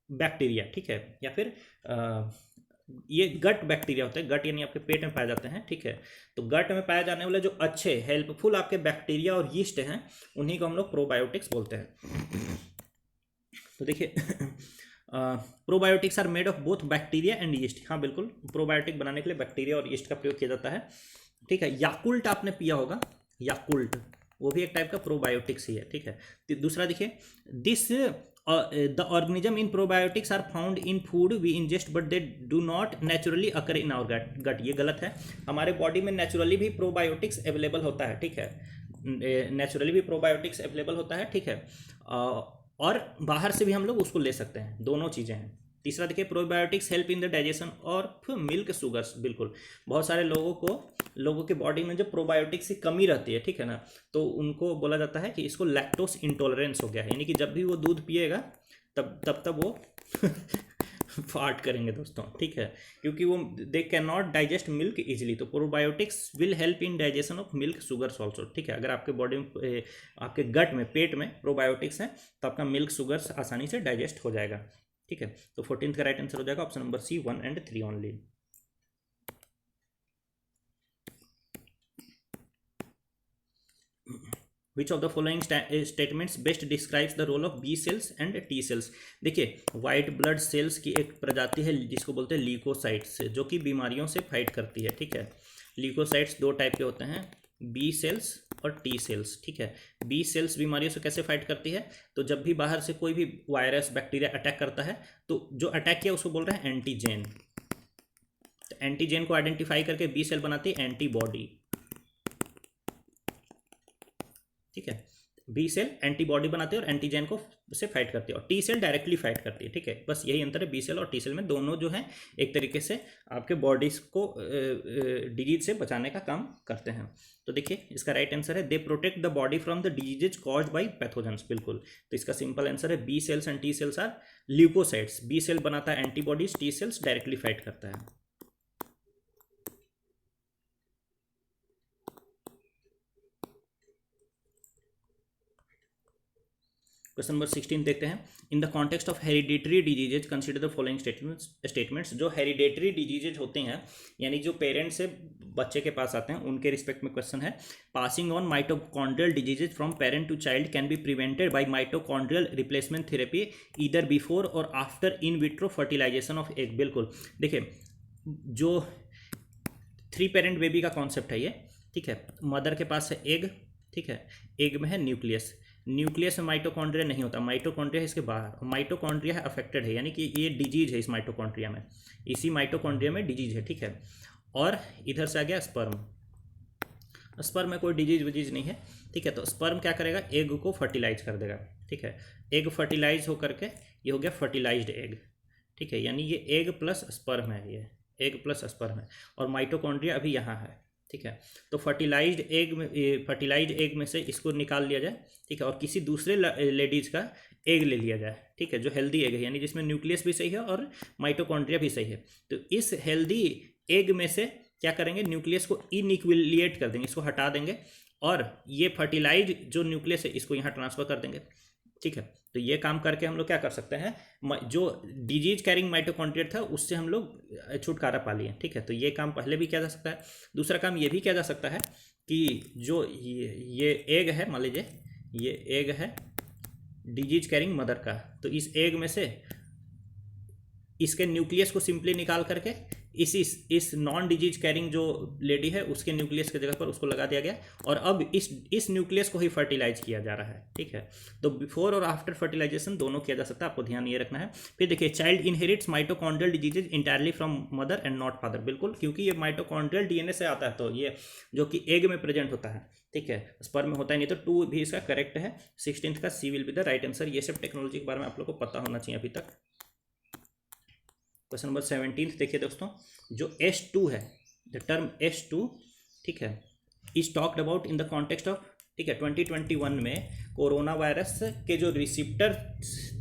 बैक्टीरिया। ठीक है, या फिर ये गट बैक्टीरिया होते हैं, गट यानी आपके पेट में पाए जाते हैं। ठीक है, तो गट में पाए जाने वाले जो अच्छे हेल्पफुल आपके बैक्टीरिया और यीस्ट हैं, उन्हीं को हम लोग प्रोबायोटिक्स बोलते हैं। तो देखिए, probiotics are made of both bacteria and yeast. हाँ बिल्कुल, प्रोबायोटिक बनाने के लिए बैक्टीरिया और यीस्ट का प्रयोग किया जाता है। ठीक है, याकुल्ट आपने पिया होगा, याकुल्ट, वो भी एक टाइप का प्रोबायोटिक्स ही है। ठीक है, तो दूसरा देखिए, this the organism in probiotics are found in food we ingest but they do not naturally occur in our gut. ये गलत है, हमारे बॉडी में नेचुरली भी प्रोबायोटिक्स अवेलेबल होता है। ठीक है, नेचुरली भी प्रोबायोटिक्स अवेलेबल होता है। ठीक है, और बाहर से भी हम लोग उसको ले सकते हैं, दोनों चीज़ें हैं। तीसरा देखिए, probiotics help in the digestion और मिल्क शुगर्स। बिल्कुल, बहुत सारे लोगों के बॉडी में जब प्रोबायोटिक्स की कमी रहती है, ठीक है ना, तो उनको बोला जाता है कि इसको लैक्टोस इंटॉलरेंस हो गया है, यानी कि जब भी वो दूध पिएगा तब वो फाट करेंगे दोस्तों। ठीक है, क्योंकि वो they can not digest milk easily, तो probiotics will help in digestion of milk sugars also. ठीक है, अगर आपके बॉडी में, आपके गट में, पेट में प्रोबायोटिक्स है, तो आपका मिल्क शुगर्स आसानी से डाइजेस्ट हो जाएगा। ठीक है, तो 14th का राइट आंसर हो जाएगा option number C, 1 and 3 only. Which of the following statements best describes the role of B cells and T cells? देखिए, वाइट ब्लड सेल्स की एक प्रजाति है जिसको बोलते हैं ल्यूकोसाइट्स, जो कि बीमारियों से फाइट करती है। ठीक है, ल्यूकोसाइट्स दो टाइप के होते हैं, बी सेल्स और टी सेल्स। ठीक है, बी सेल्स बीमारियों से कैसे फाइट करती है? तो जब भी बाहर से कोई भी वायरस, बैक्टीरिया अटैक करता है, तो जो अटैक किया उसको बोल रहे हैं एंटीजेन। तो एंटीजेन को आइडेंटिफाई करके बी सेल बनाती है एंटीबॉडी। ठीक है, बी सेल एंटीबॉडी बनाते हैं और एंटीजन को से फाइट करती है, और टी सेल डायरेक्टली फाइट करती है। ठीक है, बस यही अंतर है बी सेल और टी सेल में, दोनों जो है एक तरीके से आपके बॉडीज को डिजीज से बचाने का काम करते हैं। तो देखिए, इसका राइट आंसर है they protect the body from the diseases caused by pathogens. बिल्कुल, तो इसका सिंपल आंसर है B cells and T cells are leucocytes. B cell बनाता है antibodies, T cells directly fight करता है। क्वेश्चन नंबर 16 देखते हैं। In the context of hereditary diseases consider the following statements. जो हेरिडेटरी डिजीजेज होते हैं यानी जो पेरेंट्स से बच्चे के पास आते हैं उनके रिस्पेक्ट में क्वेश्चन है। Passing on mitochondrial diseases from parent to child can be prevented by mitochondrial replacement therapy either before और after in vitro fertilization of egg. बिल्कुल देखिए, जो 3 पेरेंट बेबी का कॉन्सेप्ट है ये, ठीक है। मदर के पास है एग, ठीक है, एग में है न्यूक्लियस, न्यूक्लियस में माइटोकॉन्ड्रिया नहीं होता, माइटोकॉन्ड्रिया है इसके बाहर, माइटोकॉन्ड्रिया है अफेक्टेड है, यानी कि ये डिजीज है इस माइटोकॉन्ड्रिया में, इसी माइटोकॉन्ड्रिया में डिजीज है, ठीक है। और इधर से आ गया स्पर्म, स्पर्म में कोई डिजीज विजीज नहीं है, ठीक है। तो स्पर्म क्या करेगा, एग को फर्टिलाइज कर देगा, ठीक है। एग फर्टिलाइज होकर के ये हो गया फर्टिलाइज्ड एग, ठीक है, यानी ये एग प्लस स्पर्म है, ये एग प्लस स्पर्म है, और माइटोकॉन्ड्रिया अभी यहाँ है, ठीक है। तो फर्टिलाइज्ड एग में से इसको निकाल लिया जाए, ठीक है, और किसी दूसरे लेडीज का एग ले लिया जाए, ठीक है, जो हेल्दी एग है, यानी जिसमें न्यूक्लियस भी सही है और माइटोकॉन्ड्रिया भी सही है। तो इस हेल्दी एग में से क्या करेंगे, न्यूक्लियस को इनइक्विलिएट कर देंगे, इसको हटा देंगे, और ये फर्टिलाइज जो न्यूक्लियस है इसको यहाँ ट्रांसफर कर देंगे, ठीक है। तो ये काम करके हम लोग क्या कर सकते हैं, जो डिजीज कैरिंग माइटोकॉन्ड्रिया था उससे हम लोग छुटकारा पा लिए, ठीक है। तो ये काम पहले भी किया जा सकता है। दूसरा काम ये भी किया जा सकता है कि जो ये एग है, मान लीजिए ये एग है डिजीज कैरिंग मदर का, तो इस एग में से इसके न्यूक्लियस को सिंपली निकाल करके इस नॉन डिजीज कैरिंग जो लेडी है उसके न्यूक्लियस की जगह पर उसको लगा दिया गया, और अब इस न्यूक्लियस को ही फर्टिलाइज किया जा रहा है, ठीक है। तो बिफोर और आफ्टर फर्टिलाइजेशन दोनों किया जा सकता है, आपको ध्यान ये रखना है। फिर देखिए, child inherits mitochondrial diseases entirely from mother and not father. बिल्कुल, क्योंकि ये माइटोकॉन्ड्रियल डीएनए से आता है, तो ये जो कि एग में प्रेजेंट होता है, ठीक है, स्पर्म में होता है नहीं। तो 2 भी इसका करेक्ट है, 16th का C will be the right answer. ये सब टेक्नोलॉजी के बारे में आप लोग को पता होना चाहिए अभी तक। क्वेश्चन नंबर 17 देखिए दोस्तों, जो S2 है, द टर्म S2, ठीक है, is talked about in the context of, ठीक है, 2021 में कोरोना वायरस के जो रिसेप्टर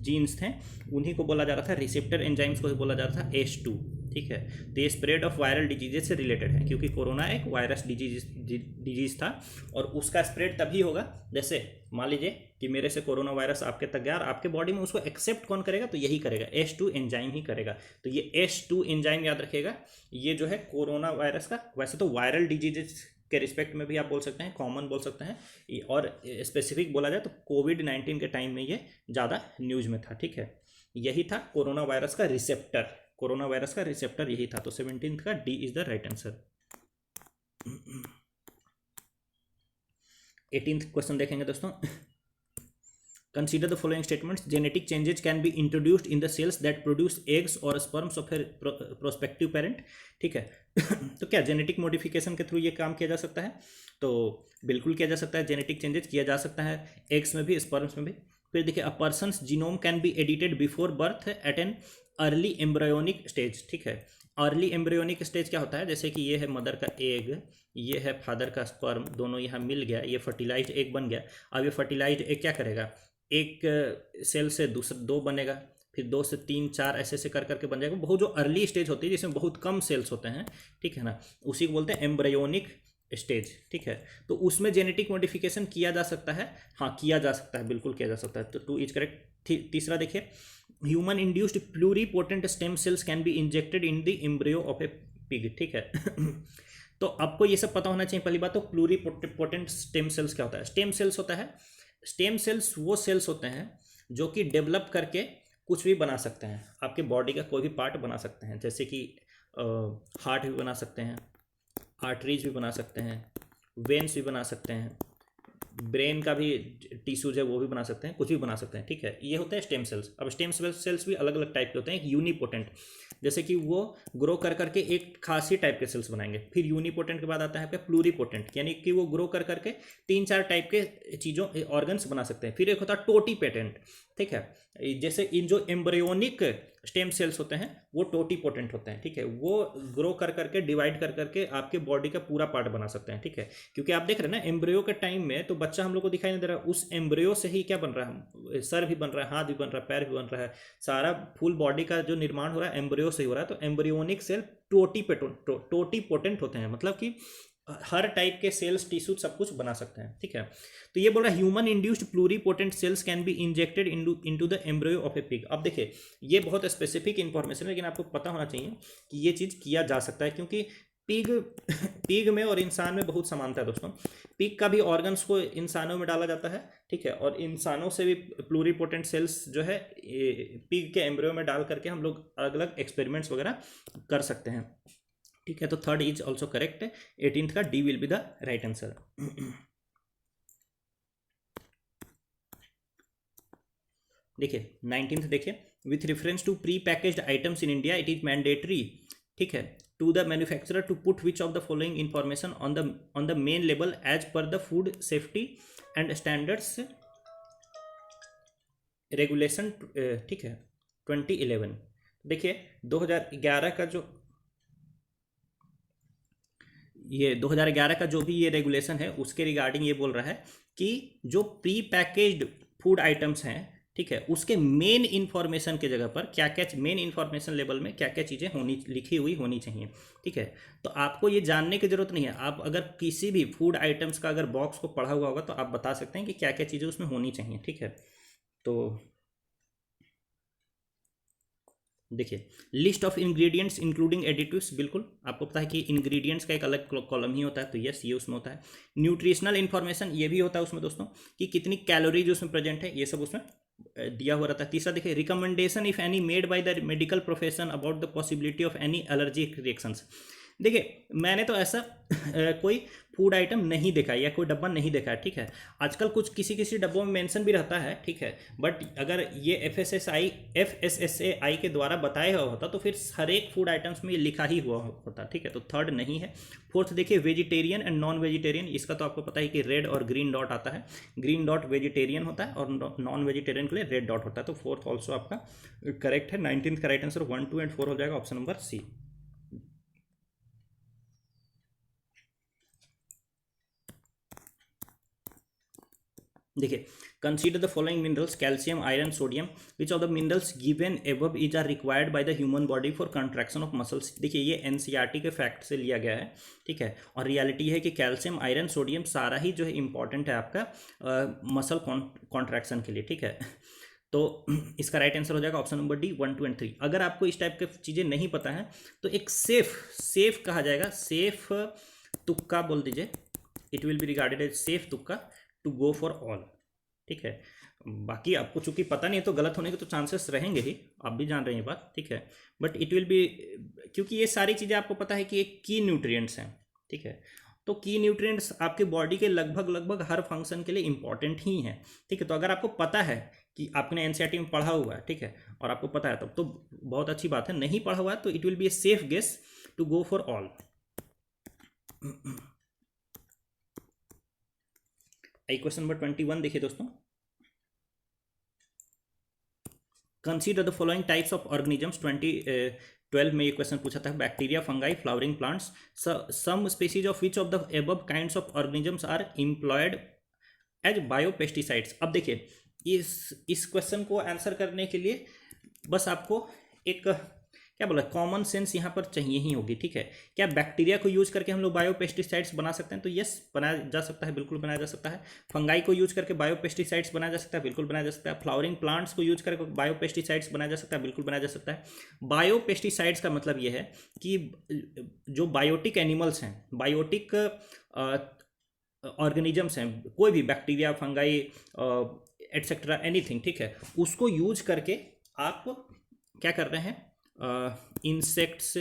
जीन्स थे उन्हीं को बोला जा रहा था, रिसेप्टर एंजाइम्स को बोला जा रहा था S2, ठीक है। तो ये स्प्रेड ऑफ वायरल डिजीजेज से रिलेटेड है, क्योंकि कोरोना एक वायरस डिजीज था, और उसका स्प्रेड तभी होगा जैसे मान लीजिए कि मेरे से कोरोना वायरस आपके तक गया और आपके बॉडी में उसको एक्सेप्ट कौन करेगा, तो यही करेगा, S2 एंजाइम ही करेगा। तो ये S2 एंजाइम याद रखिएगा, ये जो है कोरोना वायरस का, वैसे तो वायरल डिजीजेज के रिस्पेक्ट में भी आप बोल सकते हैं, कॉमन बोल सकते हैं, और स्पेसिफिक बोला जाए तो कोविड-19 के टाइम में ये ज़्यादा न्यूज़ में था, ठीक है। यही था कोरोना वायरस का रिसेप्टर, कोरोना वायरस का रिसेप्टर यही था। तो 17th का D is the right answer. 18th question देखेंगे दोस्तों। Consider the following statements. Genetic changes can be introduced in the cells that produce eggs और sperms of a prospective parent, ठीक है। तो क्या जेनेटिक मॉडिफिकेशन के थ्रू ये काम किया जा सकता है? तो बिल्कुल किया जा सकता है, जेनेटिक चेंजेस किया जा सकता है, एग्स में भी स्पर्म्स में भी। फिर देखिए, a person's genome can be edited before birth at an early embryonic stage, ठीक है। अर्ली एम्ब्रायोनिक स्टेज क्या होता है, जैसे कि ये है मदर का एग, ये है फादर का स्पर्म, दोनों यहाँ मिल गया, ये फर्टिलाइज्ड एग बन गया। अब ये फर्टिलाइज्ड एग क्या करेगा, एक सेल से दूसरा 2 बनेगा, फिर 2 से 3 4 ऐसे कर करके बन जाएगा। बहुत जो अर्ली स्टेज होती है जिसमें बहुत कम सेल्स होते हैं, ठीक है ना, उसी को बोलते हैं एम्ब्रायोनिक स्टेज, ठीक है। तो उसमें जेनेटिक मॉडिफिकेशन किया जा सकता है, हाँ किया जा सकता है, बिल्कुल किया जा सकता है। तो 2 इज करेक्ट। तीसरा देखिए, human induced pluripotent stem cells can be injected in the embryo of A pig, ठीक है। तो आपको ये सब पता होना चाहिए। पहली बात तो प्लूरीपोटेंट स्टेम सेल्स क्या होता है। स्टेम सेल्स होता है, स्टेम सेल्स वो सेल्स होते हैं जो कि डेवलप करके कुछ भी बना सकते हैं, आपके बॉडी का कोई भी पार्ट बना सकते हैं, जैसे कि हार्ट भी बना सकते हैं, आर्टरीज भी बना सकते हैं, वेन्स भी बना सकते हैं, ब्रेन का भी टिश्यूज है वो भी बना सकते हैं, कुछ भी बना सकते हैं, ठीक है। ये होते हैं स्टेम सेल्स। अब स्टेम सेल्स भी अलग अलग टाइप के होते हैं। एक यूनिपोटेंट, जैसे कि वो ग्रो कर करके एक खासी टाइप के सेल्स बनाएंगे। फिर यूनिपोटेंट के बाद आता है आपका प्लूरीपोटेंट, यानी कि वो ग्रो कर करके 3-4 टाइप के चीज़ों ऑर्गन्स बना सकते हैं। फिर एक होता है टोटीपेटेंट, ठीक है। जैसे इन जो एम्ब्रियोनिक स्टेम सेल्स होते हैं वो टोटीपोटेंट होते हैं, ठीक है। वो ग्रो कर करके डिवाइड कर करके आपके बॉडी का पूरा पार्ट बना सकते हैं, ठीक है। क्योंकि आप देख रहे हैं ना, एम्ब्रियो के टाइम में तो बच्चा हम लोग को दिखाई नहीं दे रहा, उस एम्ब्रियो से ही क्या बन रहा है, सर भी बन रहा है, हाथ भी बन रहा है, पैर भी बन रहा है, सारा फुल बॉडी का जो निर्माण हो रहा है एम्ब्रियो से ही हो रहा है। तो एम्ब्रियोनिक सेल टोटीपोटेंट होते हैं, मतलब कि हर टाइप के सेल्स, टिश्यू सब कुछ बना सकते हैं, ठीक है। तो ये बोल रहा है human induced pluripotent cells can be injected into the embryo of A pig. अब देखिए ये बहुत स्पेसिफिक इंफॉर्मेशन है, लेकिन आपको पता होना चाहिए कि ये चीज़ किया जा सकता है, क्योंकि पिग पिग में और इंसान में बहुत समानता है दोस्तों। पिग का भी ऑर्गन्स को इंसानों में डाला जाता है, ठीक है, और इंसानों से भी प्लूरीपोटेंट सेल्स जो है पिग के एम्ब्रियो में डाल करके हम लोग अलग अलग एक्सपेरिमेंट्स वगैरह कर सकते हैं, ठीक है। तो third is also correct, 18th का D will be the right answer. देखिए 19th देखिए, with reference to pre packaged items in India it is mandatory, ठीक है, to the manufacturer to put which of the following information on the main label as per the food safety and standards regulation, ठीक है, 2011। देखिए 2011 का जो ये 2011 का जो भी ये रेगुलेशन है उसके रिगार्डिंग ये बोल रहा है कि जो प्री पैकेज्ड फूड आइटम्स हैं, ठीक है, उसके मेन इंफॉर्मेशन के जगह पर क्या क्या, मेन इंफॉर्मेशन लेवल में क्या क्या चीज़ें होनी, लिखी हुई होनी चाहिए, ठीक है। तो आपको ये जानने की जरूरत नहीं है, आप अगर किसी भी फूड आइटम्स का अगर बॉक्स को पढ़ा हुआ होगा तो आप बता सकते हैं कि क्या क्या चीज़ें उसमें होनी चाहिए, ठीक है। तो देखिए list of ingredients including additives, बिल्कुल आपको पता है कि इंग्रेडिएंट्स का एक अलग कॉलम ही होता है, तो यस ये उसमें होता है। न्यूट्रिशनल इन्फॉर्मेशन ये भी होता है उसमें दोस्तों, कि कितनी कैलोरीज उसमें प्रेजेंट है, ये सब उसमें दिया हुआ रहता है। तीसरा देखिए recommendation if any made by the medical profession about the possibility of any allergic reactions. देखिए मैंने तो ऐसा कोई फूड आइटम नहीं देखा या कोई डब्बा नहीं देखा है, ठीक है। आजकल कुछ किसी किसी डब्बों में मेंशन भी रहता है, ठीक है, बट अगर ये FSSAI के द्वारा बताया हुआ होता तो फिर हर एक फूड आइटम्स में ये लिखा ही हुआ होता, ठीक है। तो थर्ड नहीं है। फोर्थ देखिए वेजिटेरियन एंड नॉन वेजिटेरियन, इसका तो आपको पता है कि रेड और ग्रीन डॉट आता है, ग्रीन डॉट वेजिटेरियन होता है और नॉन वेजिटेरियन के लिए रेड डॉट होता है। तो फोर्थ ऑल्सो आपका करेक्ट है। 19th का राइट आंसर 1, 2 एंड 4 हो जाएगा, ऑप्शन नंबर सी। देखिए consider the following minerals calcium, iron, sodium, which of the minerals given above is are required by the human body for contraction of muscles. देखिए ये एनसीईआरटी के फैक्ट से लिया गया है, ठीक है, और रियलिटी है कि कैल्शियम, आयरन, सोडियम सारा ही जो है इंपॉर्टेंट है आपका मसल कॉन्ट्रैक्शन के लिए, ठीक है। तो इसका राइट आंसर हो जाएगा ऑप्शन नंबर डी, 1, 2 एंड 3। अगर आपको इस टाइप की चीज़ें नहीं पता है तो एक सेफ कहा जाएगा, सेफ तुक्का बोल दीजिए, it will be regarded as safe तुक्का टू गो फॉर ऑल, ठीक है। बाकी आपको चूंकि पता नहीं है तो गलत होने के तो चांसेस रहेंगे ही, आप भी जान रहे हैं ये बात, ठीक है, बट इट विल बी, क्योंकि ये सारी चीज़ें आपको पता है कि एक की न्यूट्रिएंट्स हैं, ठीक है। तो की न्यूट्रिएंट्स आपके बॉडी के लगभग हर फंक्शन के लिए इंपॉर्टेंट ही हैं, ठीक है। तो अगर आपको पता है कि आपने एनसीईआरटी में पढ़ा हुआ है, ठीक है, और आपको पता है तब तो बहुत अच्छी बात है, नहीं पढ़ा हुआ है तो it will be a safe guess to go for all. Question number 21 देखिए दोस्तों, consider the following types of organisms. 2012 में ये क्वेश्चन पूछा था, bacteria, fungi, flowering plants, some species of which of the above kinds of organisms are employed as biopesticides. अब देखिए इस क्वेश्चन को आंसर करने के लिए बस आपको एक क्या बोला, कॉमन सेंस यहाँ पर चाहिए ही होगी, ठीक है। क्या बैक्टीरिया को यूज करके हम लोग बायोपेस्टिसाइड्स बना सकते हैं? तो यस बनाया जा सकता है, बिल्कुल बनाया जा सकता है। फंगाई को यूज करके बायोपेस्टिसाइड्स बनाया जा सकता है, बिल्कुल बनाया जा सकता है। फ्लावरिंग प्लांट्स को यूज करके बायोपेस्टिसाइड्स बनाया जा सकता है, बिल्कुल बनाया जा सकता है। बायोपेस्टिसाइड्स का मतलब ये है कि जो बायोटिक एनिमल्स हैं, बायोटिक ऑर्गेनिजम्स हैं, कोई भी बैक्टीरिया, फंगाई एटसेट्रा एनीथिंग, ठीक है, उसको यूज करके आप क्या कर रहे हैं, इंसेक्ट्स,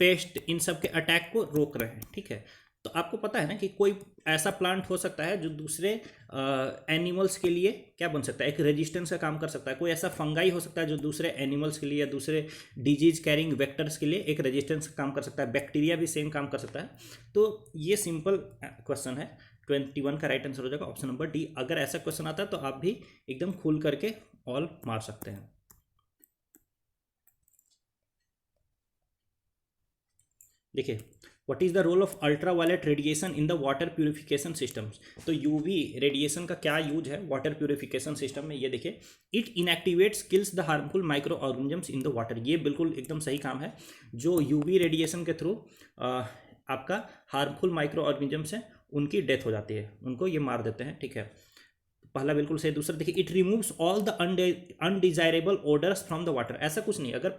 पेस्ट, इन सब के अटैक को रोक रहे हैं, ठीक है। तो आपको पता है ना कि कोई ऐसा प्लांट हो सकता है जो दूसरे एनिमल्स के लिए क्या बन सकता है, एक रेजिस्टेंस का काम कर सकता है। कोई ऐसा फंगाई हो सकता है जो दूसरे एनिमल्स के लिए या दूसरे डिजीज कैरिंग वेक्टर्स के लिए एक रेजिस्टेंस का काम कर सकता है। बैक्टीरिया भी सेम काम कर सकता है। तो ये सिंपल क्वेश्चन है, 21 का राइट आंसर हो जाएगा ऑप्शन नंबर डी। अगर ऐसा क्वेश्चन आता है तो आप भी एकदम खुल करके ऑल मार सकते हैं। देखिए what is the role of ultraviolet radiation in the water purification systems. तो यूवी रेडिएशन का क्या यूज है वाटर प्यूरिफिकेशन सिस्टम में, ये देखिए, it inactivates kills the harmful micro organisms in the water. ये बिल्कुल एकदम सही काम है। जो यूवी रेडिएशन के थ्रू आपका हार्मफुल माइक्रो ऑर्गेनिजम्स हैं उनकी डेथ हो जाती है, उनको ये मार देते हैं, ठीक है। पहला बिल्कुल सही। दूसरा देखिए, it removes all the undesirable odours from the water. ऐसा कुछ नहीं, अगर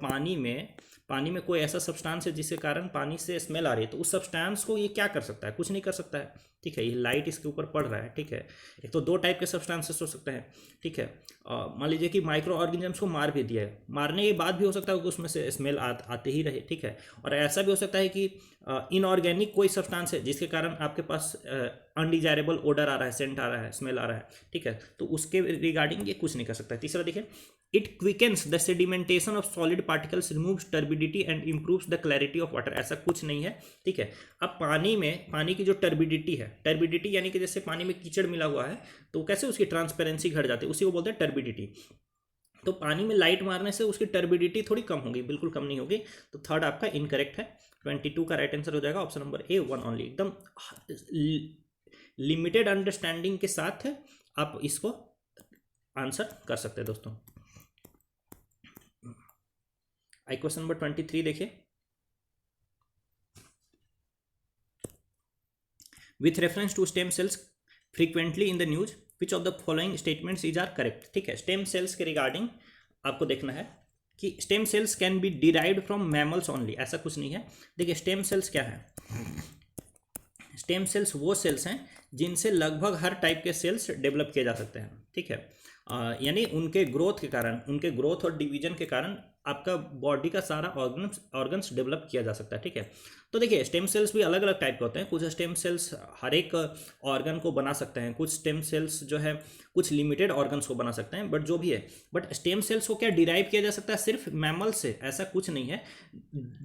पानी में कोई ऐसा सब्सटेंस है जिसके कारण पानी से स्मेल आ रही है तो उस सब्सटेंस को ये क्या कर सकता है, कुछ नहीं कर सकता है, ठीक है। ये लाइट इसके ऊपर पड़ रहा है, ठीक है। एक तो दो टाइप के सब्सटेंसेस हो सकते हैं, ठीक है। मान लीजिए कि माइक्रो ऑर्गेनिजम्स को मार भी दिया है, मारने के बाद भी हो सकता है कि उसमें से स्मेल आते ही रहे, ठीक है। और ऐसा भी हो सकता है कि इनऑर्गेनिक कोई सब्सटेंस है जिसके कारण आपके पास अनडिजायरेबल ओडर आ रहा है, सेंट आ रहा है, स्मेल आ रहा है, ठीक है। तो उसके रिगार्डिंग ये कुछ नहीं कर सकता है। तीसरा देखिए, it quickens the sedimentation of solid particles, removes turbidity and improves the clarity of water. ऐसा कुछ नहीं है, ठीक है। अब पानी की जो टर्बिडिटी है, टर्बिडिटी यानी कि जैसे पानी में कीचड़ मिला हुआ है तो कैसे उसकी ट्रांसपेरेंसी घट जाती है, उसी को बोलते हैं टर्बिडिटी। तो पानी में लाइट मारने से उसकी टर्बिडिटी थोड़ी कम होगी, बिल्कुल कम नहीं होगी। तो थर्ड आपका इनकरेक्ट है। 22 का राइट आंसर हो जाएगा ऑप्शन नंबर ए, 1 ओनली। एकदम लिमिटेड अंडरस्टैंडिंग के साथ आप इसको आंसर कर सकते हैं दोस्तों। आई क्वेश्चन नंबर 23 देखिए, with reference to stem cells frequently in the news which of the following statements is are correct. ठीक है, स्टेम सेल्स के रिगार्डिंग आपको देखना है कि stem cells can be derived from mammals only, ऐसा कुछ नहीं है। देखिए स्टेम सेल्स क्या है, स्टेम सेल्स वो सेल्स हैं जिनसे लगभग हर टाइप के सेल्स डेवलप किए जा सकते हैं, ठीक है। यानी उनके ग्रोथ के कारण, उनके ग्रोथ और डिवीजन के कारण आपका बॉडी का सारा ऑर्गन्स डेवलप किया जा सकता है, ठीक है। तो देखिए स्टेम सेल्स भी अलग अलग टाइप के होते हैं। कुछ स्टेम सेल्स हर एक ऑर्गन को बना सकते हैं, कुछ स्टेम सेल्स जो है कुछ लिमिटेड ऑर्गन्स को बना सकते हैं, बट जो भी है, बट स्टेम सेल्स को क्या डिराइव किया जा सकता है सिर्फ मैमल से, ऐसा कुछ नहीं है।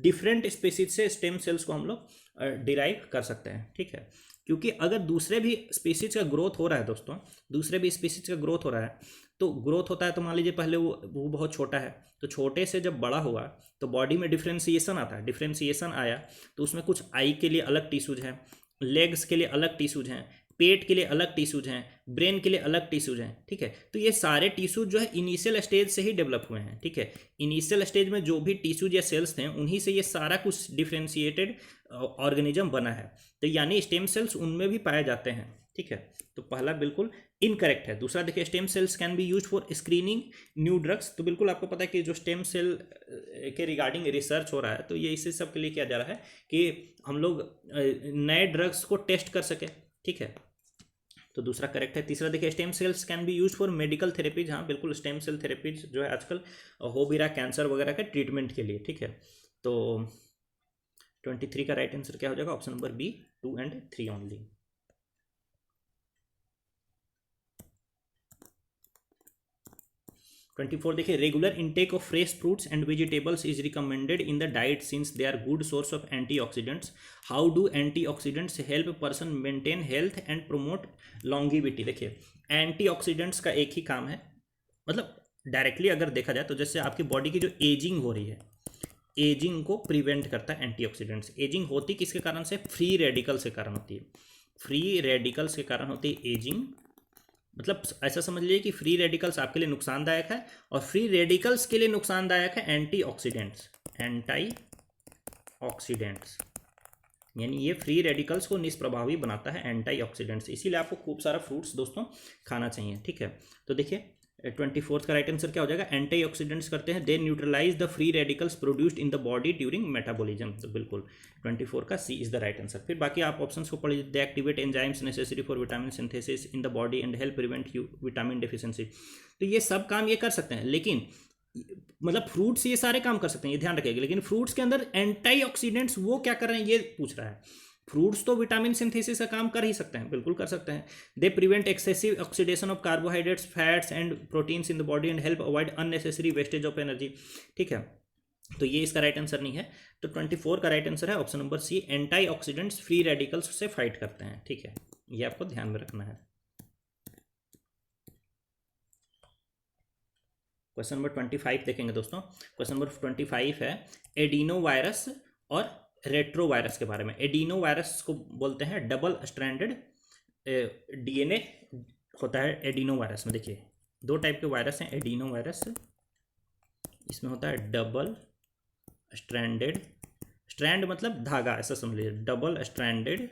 डिफरेंट स्पीसीज से स्टेम सेल्स को हम लोग डिराइव कर सकते हैं, ठीक है। क्योंकि अगर दूसरे भी स्पीसीज का ग्रोथ हो रहा है दोस्तों, दूसरे भी स्पीसीज का ग्रोथ हो रहा है, तो ग्रोथ होता है तो मान लीजिए पहले वो बहुत छोटा है, तो छोटे से जब बड़ा हुआ तो बॉडी में डिफ्रेंसिएशन आता है, डिफ्रेंसिएशन आया तो उसमें कुछ आई के लिए अलग टिश्यूज हैं, लेग्स के लिए अलग टिश्यूज हैं, पेट के लिए अलग टिश्यूज हैं, ब्रेन के लिए अलग टिश्यूज हैं, ठीक है। तो ये सारे टिश्यूज जो है इनिशियल स्टेज से ही डेवलप हुए हैं, ठीक है। इनिशियल स्टेज में जो भी टिश्यूज या सेल्स थे उन्हीं से ये सारा कुछ डिफ्रेंशिएटेड ऑर्गेनिज्म बना है, तो यानी स्टेम सेल्स उनमें भी पाए जाते हैं, ठीक है। तो पहला बिल्कुल इनकरेक्ट है। दूसरा देखिए, stem cells can be used for screening new drugs. तो बिल्कुल आपको पता है कि जो स्टेम सेल के रिगार्डिंग रिसर्च हो रहा है तो ये इसी सब के लिए किया जा रहा है कि हम लोग नए ड्रग्स को टेस्ट कर सके, ठीक है। तो दूसरा करेक्ट है। तीसरा देखिए, stem cells can be use for medical therapies. हाँ बिल्कुल, स्टेम सेल थेरेपीज जो है आजकल हो भी रहा है कैंसर वगैरह के ट्रीटमेंट के लिए, ठीक है। तो 23 का राइट आंसर क्या हो जाएगा, option number B, 2 and 3 only. 24 देखिए, regular intake of fresh fruits and vegetables is recommended in the diet since they are good source of antioxidants. How do antioxidants help person maintain health and promote longevity. देखिए एंटीऑक्सीडेंट्स का एक ही काम है, मतलब डायरेक्टली अगर देखा जाए तो जैसे आपकी बॉडी की जो एजिंग हो रही है, एजिंग को प्रिवेंट करता है एंटीऑक्सीडेंट्स। एजिंग होती किसके कारण से, फ्री रेडिकल्स के कारण होती है, फ्री रेडिकल्स के कारण होती है एजिंग। मतलब ऐसा समझ लीजिए कि फ्री रेडिकल्स आपके लिए नुकसानदायक है और फ्री रेडिकल्स के लिए नुकसानदायक है एंटीऑक्सीडेंट्स, एंटीऑक्सीडेंट्स। यानी ये फ्री रेडिकल्स को निष्प्रभावी बनाता है एंटीऑक्सीडेंट्स, इसीलिए आपको खूब सारा फ्रूट्स दोस्तों खाना चाहिए, ठीक है। तो देखिए 24 का राइट आंसर क्या हो जाएगा, एंटीऑक्सीडेंट्स करते हैं they neutralise the free radicals produced in the body during metabolism. तो बिल्कुल 24 का C is the right answer. फिर बाकी आप ऑप्शंस को पढ़िए। They activate enzymes necessary for vitamin synthesis in the body and help prevent you vitamin deficiency. तो ये सब काम ये कर सकते हैं, लेकिन मतलब फ्रूट्स ये सारे काम कर सकते हैं, ये ध्यान रखिएगा, लेकिन फ्रूट्स के अंदर एंटीऑक्सीडेंट्स वो क्या कर रहे हैं ये पूछ रहा है। फ्रूट्स तो विटामिन सिंथेसिस का काम कर ही सकते हैं, बिल्कुल कर सकते हैं। They prevent excessive oxidation of carbohydrates, fats and proteins in the body and help avoid unnecessary wastage of energy, ठीक है। तो ये इसका राइट आंसर नहीं है। तो 24 का राइट आंसर है option number C, antioxidants free radicals से फाइट करते हैं, ठीक है। ये आपको ध्यान में रखना है। क्वेश्चन नंबर 25 देखेंगे दोस्तों। क्वेश्चन नंबर 25 है एडिनो वायरस और रेट्रो वायरस के बारे में। एडिनो वायरस को बोलते हैं डबल स्ट्रैंडेड डीएनए होता है एडिनो वायरस में। देखिए दो टाइप के वायरस हैं एडिनो वायरस, इसमें होता है डबल स्ट्रैंडेड स्ट्रैंड मतलब धागा, ऐसा समझ लीजिए, डबल स्ट्रैंडेड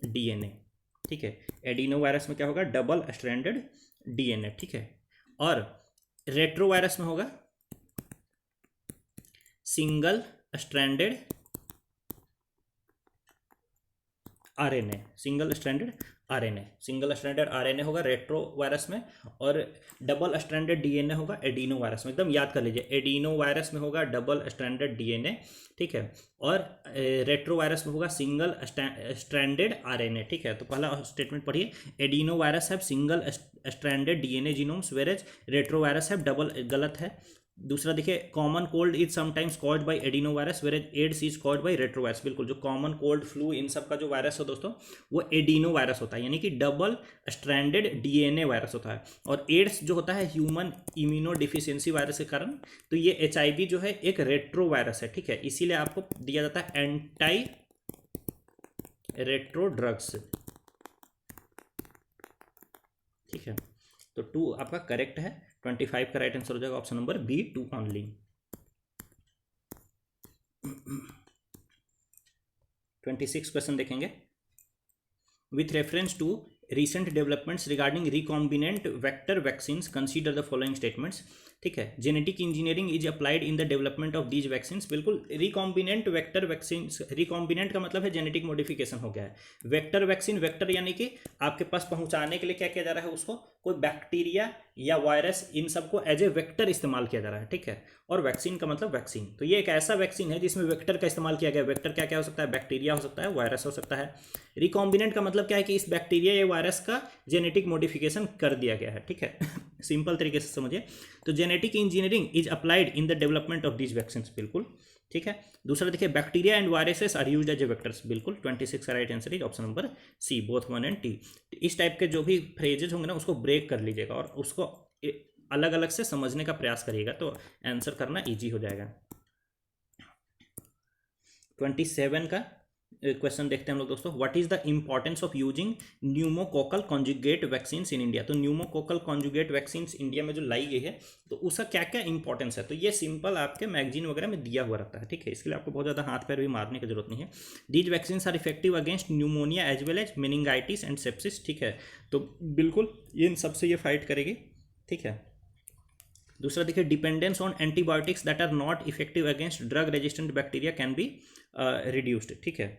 डीएनए, ठीक है। एडिनो वायरस में क्या होगा, डबल स्ट्रैंडेड डीएनए, ठीक है। और रेट्रो वायरस में होगा single stranded RNA, single stranded RNA, single stranded RNA होगा रेट्रो वायरस में, और डबल स्ट्रैंडेड डीएनए होगा एडिनो वायरस में। एकदम याद कर लीजिए, एडिनो वायरस में होगा डबल स्ट्रैंडेड डीएनए, ठीक है, और रेट्रो वायरस में होगा सिंगल स्ट्रैंडेड आरएनए, ठीक है। तो पहला स्टेटमेंट पढ़िए, adeno virus have single stranded DNA genomes whereas retro virus have double, गलत है। दूसरा देखिए, common cold is sometimes caused by adeno virus whereas AIDS is caused by retro virus. बिल्कुल, जो कॉमन कोल्ड फ्लू इन सब का जो वायरस हो दोस्तों, वो एडिनो वायरस होता है, यानी कि डबल स्ट्रैंडेड डीएनए वायरस होता है। और एड्स जो होता है ह्यूमन इम्यूनो डिफिशियंसी वायरस के कारण। तो ये एचआईवी जो है एक रेट्रो वायरस है, ठीक है, इसीलिए आपको दिया जाता है एंटी रेट्रो ड्रग्स, ठीक है। तो 2 आपका करेक्ट है, 25 का राइट आंसर हो जाएगा option number B, 2 only. 26 question देखेंगे। With reference to recent developments regarding recombinant vector vaccines, consider the following statements, ठीक है। Genetic engineering is applied in the development of these vaccines, बिल्कुल। रिकॉम्बिनेंट वेक्टर वैक्सीन्स, रिकॉम्बिनेंट का मतलब है जेनेटिक मॉडिफिकेशन हो गया है। वेक्टर वैक्सीन, वेक्टर यानी कि आपके पास पहुंचाने के लिए क्या किया जा रहा है, उसको कोई बैक्टीरिया या वायरस, इन सबको एज ए वेक्टर इस्तेमाल किया जा रहा है, ठीक है। और वैक्सीन का मतलब वैक्सीन, तो ये एक ऐसा वैक्सीन है जिसमें वेक्टर का इस्तेमाल किया गया। वेक्टर क्या क्या हो सकता है, बैक्टीरिया हो सकता है, वायरस हो सकता है। रिकॉम्बिनेंट का मतलब क्या है कि इस बैक्टीरिया या वायरस का जेनेटिक मॉडिफिकेशन कर दिया गया है, ठीक है। सिंपल तरीके से समझिए, तो genetic engineering is applied in the development of these vaccines, बिल्कुल, ठीक है। दूसरा देखिए, bacteria and viruses are used as a vectors, बिल्कुल। 26 का right answer is option number C, both 1 and T. इस टाइप के जो भी फ्रेजेज होंगे ना, उसको ब्रेक कर लीजिएगा और उसको अलग अलग से समझने का प्रयास करिएगा, तो आंसर करना ईजी हो जाएगा। 27 का क्वेश्चन देखते हैं हम लोग दोस्तों। What is the importance of using pneumococcal conjugate vaccines in India. तो न्यूमोकोकल कॉन्जुगेट वैक्सीन्स इंडिया में जो लाई गई है, तो उसका क्या क्या इंपॉर्टेंस है, तो ये सिंपल आपके मैगजीन वगैरह में दिया हुआ रहता है, ठीक है। इसके लिए आपको बहुत ज़्यादा हाथ पैर भी मारने की जरूरत नहीं है। These vaccines are effective against pneumonia as well as meningitis and sepsis, ठीक है। तो बिल्कुल इन सबसे ये फाइट करेगी, ठीक है। दूसरा देखिए, dependence on antibiotics that are not effective against drug resistant bacteria can be reduced, ठीक है।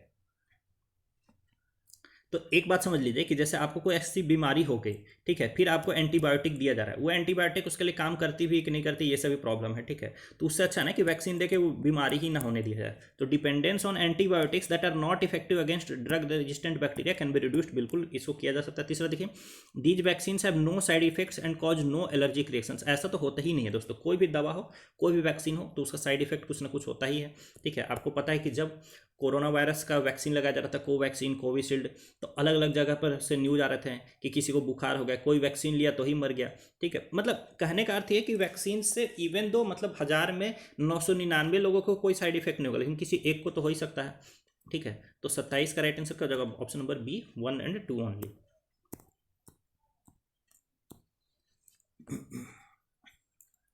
तो एक बात समझ लीजिए कि जैसे आपको कोई ऐसी बीमारी हो गई, ठीक है, फिर आपको एंटीबायोटिक दिया जा रहा है, वो एंटीबायोटिक उसके लिए काम करती भी कि नहीं करती, ये सभी प्रॉब्लम है, ठीक है। तो उससे अच्छा ना कि वैक्सीन देके वो बीमारी ही ना होने दिया जाए। तो dependence on antibiotics that are not effective against drug resistant bacteria can be reduced, बिल्कुल इसको किया जा सकता है। तीसरा देखिए, these vaccine have no side effects and cause no allergic reactions. ऐसा तो होता ही नहीं है दोस्तों, कोई भी दवा हो, कोई भी वैक्सीन हो, तो उसका साइड इफेक्ट कुछ ना कुछ होता ही है, ठीक है। आपको पता है कि जब कोरोना वायरस का वैक्सीन लगाया जा रहा था, कोवैक्सीन, कोविशील्ड, तो अलग अलग जगह पर से न्यूज आ रहे थे कि किसी को बुखार हो गया, कोई वैक्सीन लिया तो ही मर गया, ठीक है। मतलब कहने का अर्थ ये कि वैक्सीन से इवन दो मतलब 1000 में 999 लोगों को कोई साइड इफेक्ट नहीं होगा, लेकिन किसी एक को तो हो ही सकता है, ठीक है। तो 27 का राइट आंसर का जगह option number B, 1 and 2 only.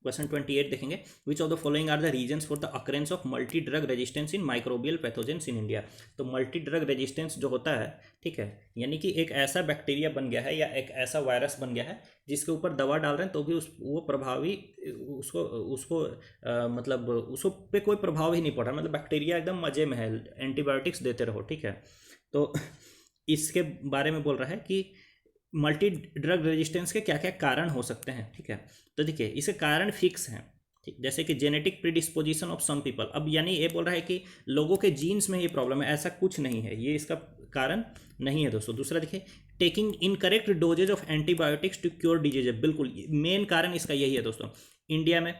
Question 28 देखेंगे, which of the following are the reasons for the occurrence of multi drug resistance in microbial pathogens in India. तो मल्टी ड्रग रेजिस्टेंस जो होता है, ठीक है, यानी कि एक ऐसा बैक्टीरिया बन गया है या एक ऐसा वायरस बन गया है जिसके ऊपर दवा डाल रहे हैं तो भी वो प्रभावी उसको उसको मतलब उसको पे कोई प्रभाव ही नहीं पड़ रहा, मतलब बैक्टीरिया एकदम मजे में है, एंटीबायोटिक्स देते रहो, ठीक है। तो इसके बारे में बोल रहा है कि मल्टी ड्रग रेजिस्टेंस के क्या क्या कारण हो सकते हैं, ठीक है। तो देखिए, इसके कारण फिक्स हैं, ठीक, जैसे कि genetic predisposition of some people. अब यानी ये बोल रहा है कि लोगों के जीन्स में ये प्रॉब्लम है, ऐसा कुछ नहीं है, ये इसका कारण नहीं है दोस्तों। दूसरा देखिए, taking incorrect dosages of antibiotics to cure disease, बिल्कुल मेन कारण इसका यही है दोस्तों। इंडिया में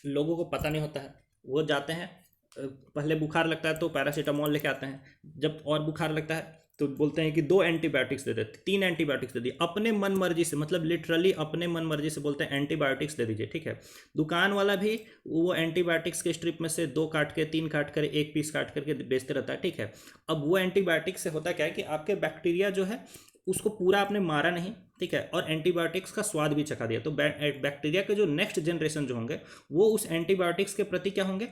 लोगों को पता नहीं होता है, वो जाते हैं, पहले बुखार लगता है तो पैरासीटामोल लेके आते हैं, जब और बुखार लगता है तो बोलते हैं कि 2 एंटीबायोटिक्स दे देते, 3 एंटीबायोटिक्स दे दिए, अपने मन मर्जी से, मतलब लिटरली अपने मन मर्जी से बोलते हैं एंटीबायोटिक्स दे दीजिए, ठीक है। दुकान वाला भी वो एंटीबायोटिक्स के स्ट्रिप में से 2 काट के, 3 काट कर, 1 पीस काट करके बेचते रहता है, ठीक है। अब वो एंटीबायोटिक्स से होता क्या है कि आपके बैक्टीरिया जो है उसको पूरा आपने मारा नहीं, ठीक है, और एंटीबायोटिक्स का स्वाद भी चखा दिया, तो बैक्टीरिया के जो नेक्स्ट जनरेशन जो होंगे वो उस एंटीबायोटिक्स के प्रति क्या होंगे,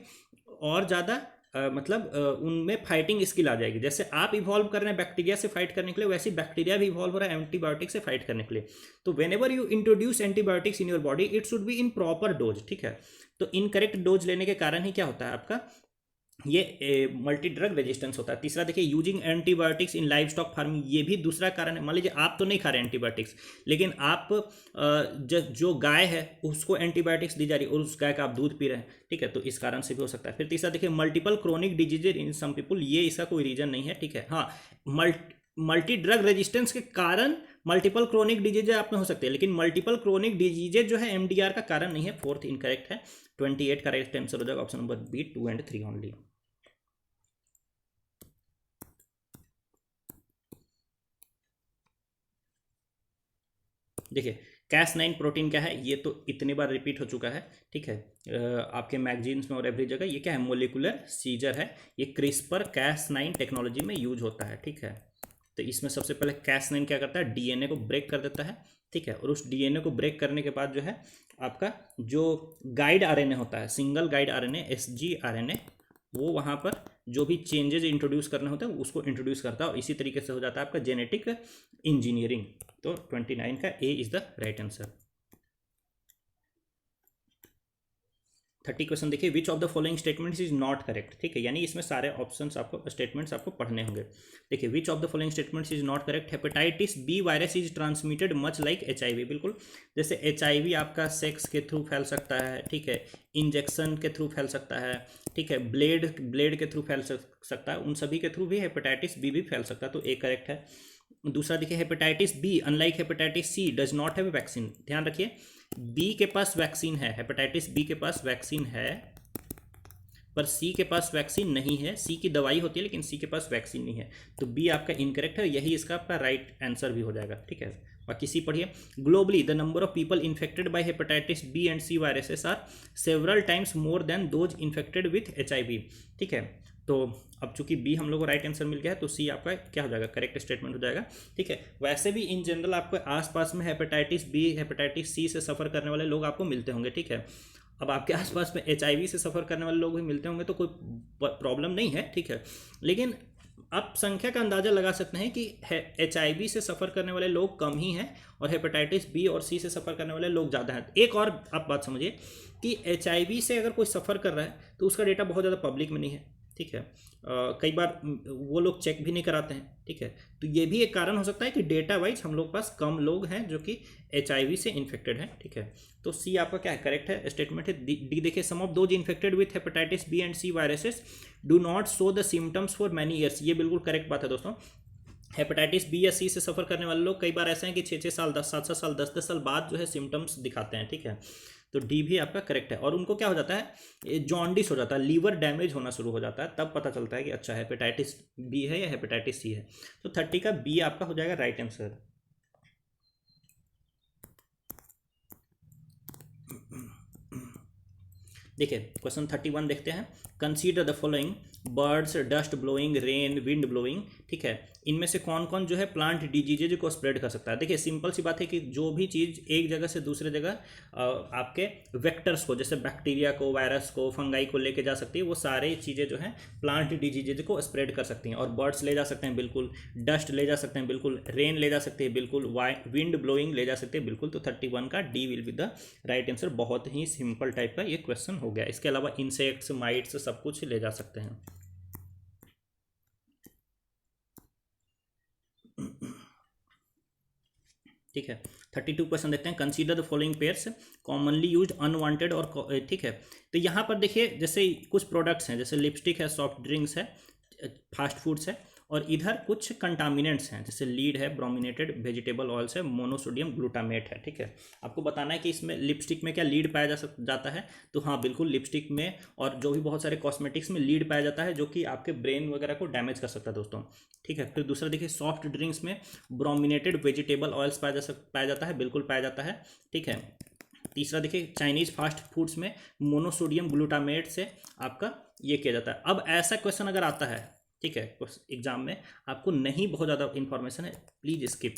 और ज़्यादा मतलब उनमें फाइटिंग स्किल आ जाएगी। जैसे आप इवॉल्व कर रहे हैं बैक्टीरिया से फाइट करने के लिए, वैसे बैक्टीरिया भी इवॉल्व हो रहा है एंटीबायोटिक से फाइट करने के लिए। तो when ever you introduce antibiotics in your body it should be in proper dose, ठीक है। तो इनकरेक्ट डोज लेने के कारण ही क्या होता है आपका ये मल्टी ड्रग रेजिस्टेंस होता है। तीसरा देखिए यूजिंग एंटीबायोटिक्स इन लाइव स्टॉक फार्मिंग, ये भी दूसरा कारण है। मान लीजिए आप तो नहीं खा रहे एंटीबायोटिक्स, लेकिन आप जो गाय है उसको एंटीबायोटिक्स दी जा रही है और उस गाय का आप दूध पी रहे हैं, ठीक है, तो इस कारण से भी हो सकता है। फिर तीसरा देखिए multiple chronic diseases in some people, ये इसका कोई रीजन नहीं है, ठीक है। हाँ, मल्टी ड्रग रेजिस्टेंस के कारण मल्टीपल क्रोनिक डिजीजेज आप में हो सकते हैं, लेकिन मल्टीपल क्रोनिक डिजीजेज जो है एमडीआर का कारण नहीं है। फोर्थ इनकरेक्ट है। 28 करेक्ट आंसर हो जाएगा option number B, 2 and 3 only. देखिए Cas9 प्रोटीन क्या है, ये तो इतनी बार रिपीट हो चुका है, ठीक है, आपके मैगजीन्स में और एवरी जगह। ये क्या है, मोलिकुलर सीजर है। ये क्रिस्पर Cas9 टेक्नोलॉजी में यूज होता है, ठीक है। तो इसमें सबसे पहले Cas9 क्या करता है, डीएनए को ब्रेक कर देता है, ठीक है, और उस डीएनए को ब्रेक करने के बाद जो है आपका जो गाइड आरएनए होता है, single guide RNA SG RNA, वो वहाँ पर जो भी चेंजेज इंट्रोड्यूस करने होते हैं उसको इंट्रोड्यूस करता है, और इसी तरीके से हो जाता है आपका जेनेटिक इंजीनियरिंग। तो 29 का A is the right answer. 30 question देखिए, which of the following statements is not correct, ठीक है, यानी इसमें सारे ऑप्शंस आपको स्टेटमेंट्स आपको पढ़ने होंगे। देखिए which of the following statements is not correct, hepatitis B virus is transmitted much like HIV, बिल्कुल जैसे एचआईवी आपका सेक्स के थ्रू फैल सकता है, ठीक है, इंजेक्शन के थ्रू फैल सकता है, ठीक है, ब्लेड के थ्रू फैल सकता है, उन सभी के थ्रू भी हेपेटाइटिस बी भी फैल सकता है, तो ए करेक्ट है। दूसरा देखिए hepatitis B unlike hepatitis C does not have vaccine, ध्यान रखिए बी के पास वैक्सीन है, हेपेटाइटिस बी के पास वैक्सीन है, पर सी के पास वैक्सीन नहीं है। सी की दवाई होती है लेकिन सी के पास वैक्सीन नहीं है, तो बी आपका इनकरेक्ट है, यही इसका आपका राइट आंसर भी हो जाएगा, ठीक है। बाकी सी पढ़िए, globally the number of people infected by hepatitis B and C viruses are several times more than those infected with HIV, ठीक है। तो अब चूंकि बी हम लोग को राइट आंसर मिल गया है, तो सी आपका क्या हो जाएगा, करेक्ट स्टेटमेंट हो जाएगा, ठीक है। वैसे भी इन जनरल आपको आसपास में हेपेटाइटिस बी हेपेटाइटिस सी से सफ़र करने वाले लोग आपको मिलते होंगे, ठीक है। अब आपके आसपास में एचआईवी से सफ़र करने वाले लोग भी मिलते होंगे, तो कोई प्रॉब्लम नहीं है, ठीक है। लेकिन आप संख्या का अंदाज़ा लगा सकते हैं कि एचआईवी से सफ़र करने वाले लोग कम ही हैं और हेपेटाइटिस बी और सी से सफ़र करने वाले लोग ज़्यादा हैं। एक और आप बात समझिए कि एचआईवी से अगर कोई सफ़र कर रहा है तो उसका डेटा बहुत ज़्यादा पब्लिक में नहीं है, ठीक है। कई बार वो लोग चेक भी नहीं कराते हैं, ठीक है। तो ये भी एक कारण हो सकता है कि डेटा वाइज हम लोग पास कम लोग हैं जो कि एचआईवी से इन्फेक्टेड हैं, ठीक है। तो सी आपका क्या है, करेक्ट है स्टेटमेंट है। डी देखिए, some of those infected with hepatitis B and C viruses do not show the symptoms for many years, ये बिल्कुल करेक्ट बात है दोस्तों। हेपेटाइटिस बी या सी से सफ़र करने वाले लोग कई बार ऐसे हैं कि 6-6 साल 7-7 साल 10-10 साल बाद जो है सिम्टम्स दिखाते हैं, ठीक है। तो डी भी आपका करेक्ट है। और उनको क्या हो जाता है, जॉन्डिस हो जाता है, लीवर डैमेज होना शुरू हो जाता है, तब पता चलता है कि अच्छा हेपेटाइटिस बी है या हेपेटाइटिस सी है। तो 30 का बी आपका हो जाएगा राइट आंसर। देखिए क्वेश्चन 31 देखते हैं, consider the following birds, dust blowing, rain, wind blowing, ठीक है, इनमें से कौन कौन जो है प्लांट डिजीजेज को स्प्रेड कर सकता है। देखिए सिंपल सी बात है कि जो भी चीज़ एक जगह से दूसरे जगह आपके वेक्टर्स को, जैसे बैक्टीरिया को, वायरस को, फंगाई को लेके जा सकती है, वो सारे चीज़ें जो हैं प्लांट डिजीजेज को स्प्रेड कर सकती हैं। और बर्ड्स ले जा सकते हैं बिल्कुल, डस्ट ले जा सकते हैं बिल्कुल, रेन ले जा सकते हैं बिल्कुल, विंड ब्लोइंग ले जा सकते हैं बिल्कुल। तो 31 का D will be the right answer. बहुत ही सिंपल टाइप का ये क्वेश्चन हो गया। इसके अलावा इंसेक्ट्स, माइट्स सब कुछ ले जा सकते हैं। ठीक है, 32 क्वेश्चन देखते हैं, consider the following pairs commonly used unwanted और, ठीक है। तो यहाँ पर देखिए जैसे कुछ प्रोडक्ट्स हैं, जैसे लिपस्टिक है, सॉफ्ट ड्रिंक्स है, फास्ट फूड्स है, और इधर कुछ कंटामिनेंट्स हैं, जैसे लीड है, ब्रोमिनेटेड वेजिटेबल ऑयल्स है, मोनोसोडियम ग्लूटामेट है, ठीक है। आपको बताना है कि इसमें लिपस्टिक में क्या लीड पाया जाता है, तो हाँ बिल्कुल लिपस्टिक में और जो भी बहुत सारे कॉस्मेटिक्स में लीड पाया जाता है, जो कि आपके ब्रेन वगैरह को डैमेज कर सकता है दोस्तों, ठीक है। फिर दूसरा देखिए, सॉफ्ट ड्रिंक्स में ब्रोमिनेटेड वेजिटेबल ऑयल्स पाया जाता है, बिल्कुल पाया जाता है, ठीक है। तीसरा देखिए, चाइनीज़ फास्ट फूड्स में मोनोसोडियम ग्लूटामेट से आपका ये किया जाता है। अब ऐसा क्वेश्चन अगर आता है, ठीक है, एग्जाम में आपको नहीं बहुत ज़्यादा इन्फॉर्मेशन है, प्लीज़ स्किप।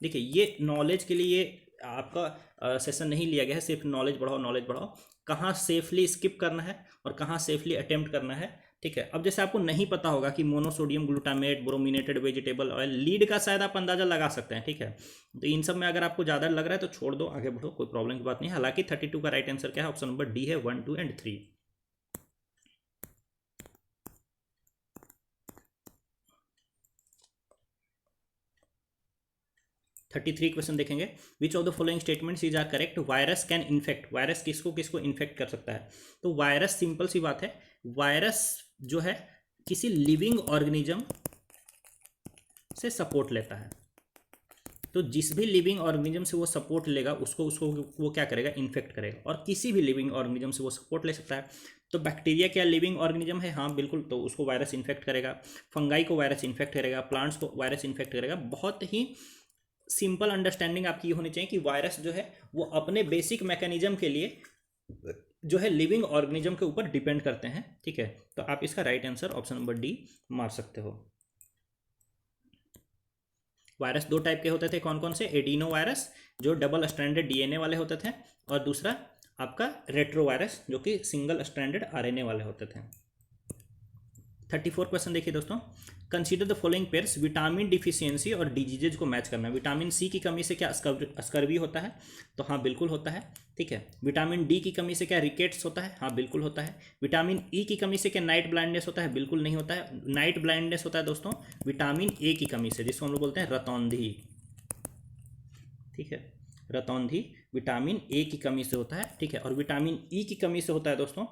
देखिए ये नॉलेज के लिए आपका सेशन नहीं लिया गया है, सिर्फ नॉलेज बढ़ाओ, नॉलेज बढ़ाओ। कहाँ सेफली स्किप करना है और कहाँ सेफली अटेम्प्ट करना है। ठीक है, अब जैसे आपको नहीं पता होगा कि monosodium glutamate, brominated vegetable oil, lead का शायद आप अंदाजा लगा सकते हैं। ठीक है, तो इन सब में अगर आपको ज़्यादा लग रहा है तो छोड़ दो, आगे बढ़ो, कोई प्रॉब्लम की बात नहीं है। हालांकि 32 का राइट आंसर क्या है, ऑप्शन नंबर डी है, 1, 2 एंड 3। 33 क्वेश्चन देखेंगे। Which of the following statements is are correct, virus can infect, virus किसको किसको इन्फेक्ट कर सकता है। तो वायरस सिंपल सी बात है, वायरस जो है किसी लिविंग ऑर्गेनिज्म से सपोर्ट लेता है। तो जिस भी लिविंग ऑर्गेनिज्म से वो सपोर्ट लेगा उसको उसको वो क्या करेगा, इन्फेक्ट करेगा। और किसी भी लिविंग ऑर्गेनिज्म से वो सपोर्ट ले सकता है। तो बैक्टीरिया क्या लिविंग ऑर्गेनिज्म है? हाँ बिल्कुल, तो उसको वायरस इन्फेक्ट करेगा। फंगाई को वायरस इन्फेक्ट करेगा, प्लांट्स को वायरस इन्फेक्ट करेगा। बहुत ही सिंपल अंडरस्टैंडिंग आपकी ये होनी चाहिए कि वायरस जो है वो अपने बेसिक मैकेनिज्म के लिए जो है लिविंग ऑर्गेनिज्म के ऊपर डिपेंड करते हैं। ठीक है, तो आप इसका right answer option number D मार सकते हो। वायरस दो टाइप के होते थे, कौन कौन से? एडिनो वायरस जो डबल स्ट्रैंडेड डीएनए वाले होते थे, और दूसरा आपका रेट्रो वायरस जो कि सिंगल स्ट्रैंडेड आरएनए वाले होते थे। 34 क्वेश्चन देखिए दोस्तों, consider the following pairs, vitamin deficiency और डिजीजेज को मैच करना है। विटामिन सी की कमी से क्या स्कर्वी होता है? तो हाँ बिल्कुल होता है। ठीक है, विटामिन डी की कमी से क्या रिकेट्स होता है? हाँ बिल्कुल होता है। विटामिन ई की कमी से क्या नाइट ब्लाइंडनेस होता है? बिल्कुल नहीं होता है। नाइट ब्लाइंडनेस होता है दोस्तों विटामिन ए की कमी से, जिसको हम लोग बोलते हैं रतौंधी। ठीक है, रतौंधी विटामिन ए की कमी से होता है। ठीक है, और विटामिन ई की कमी से होता है दोस्तों,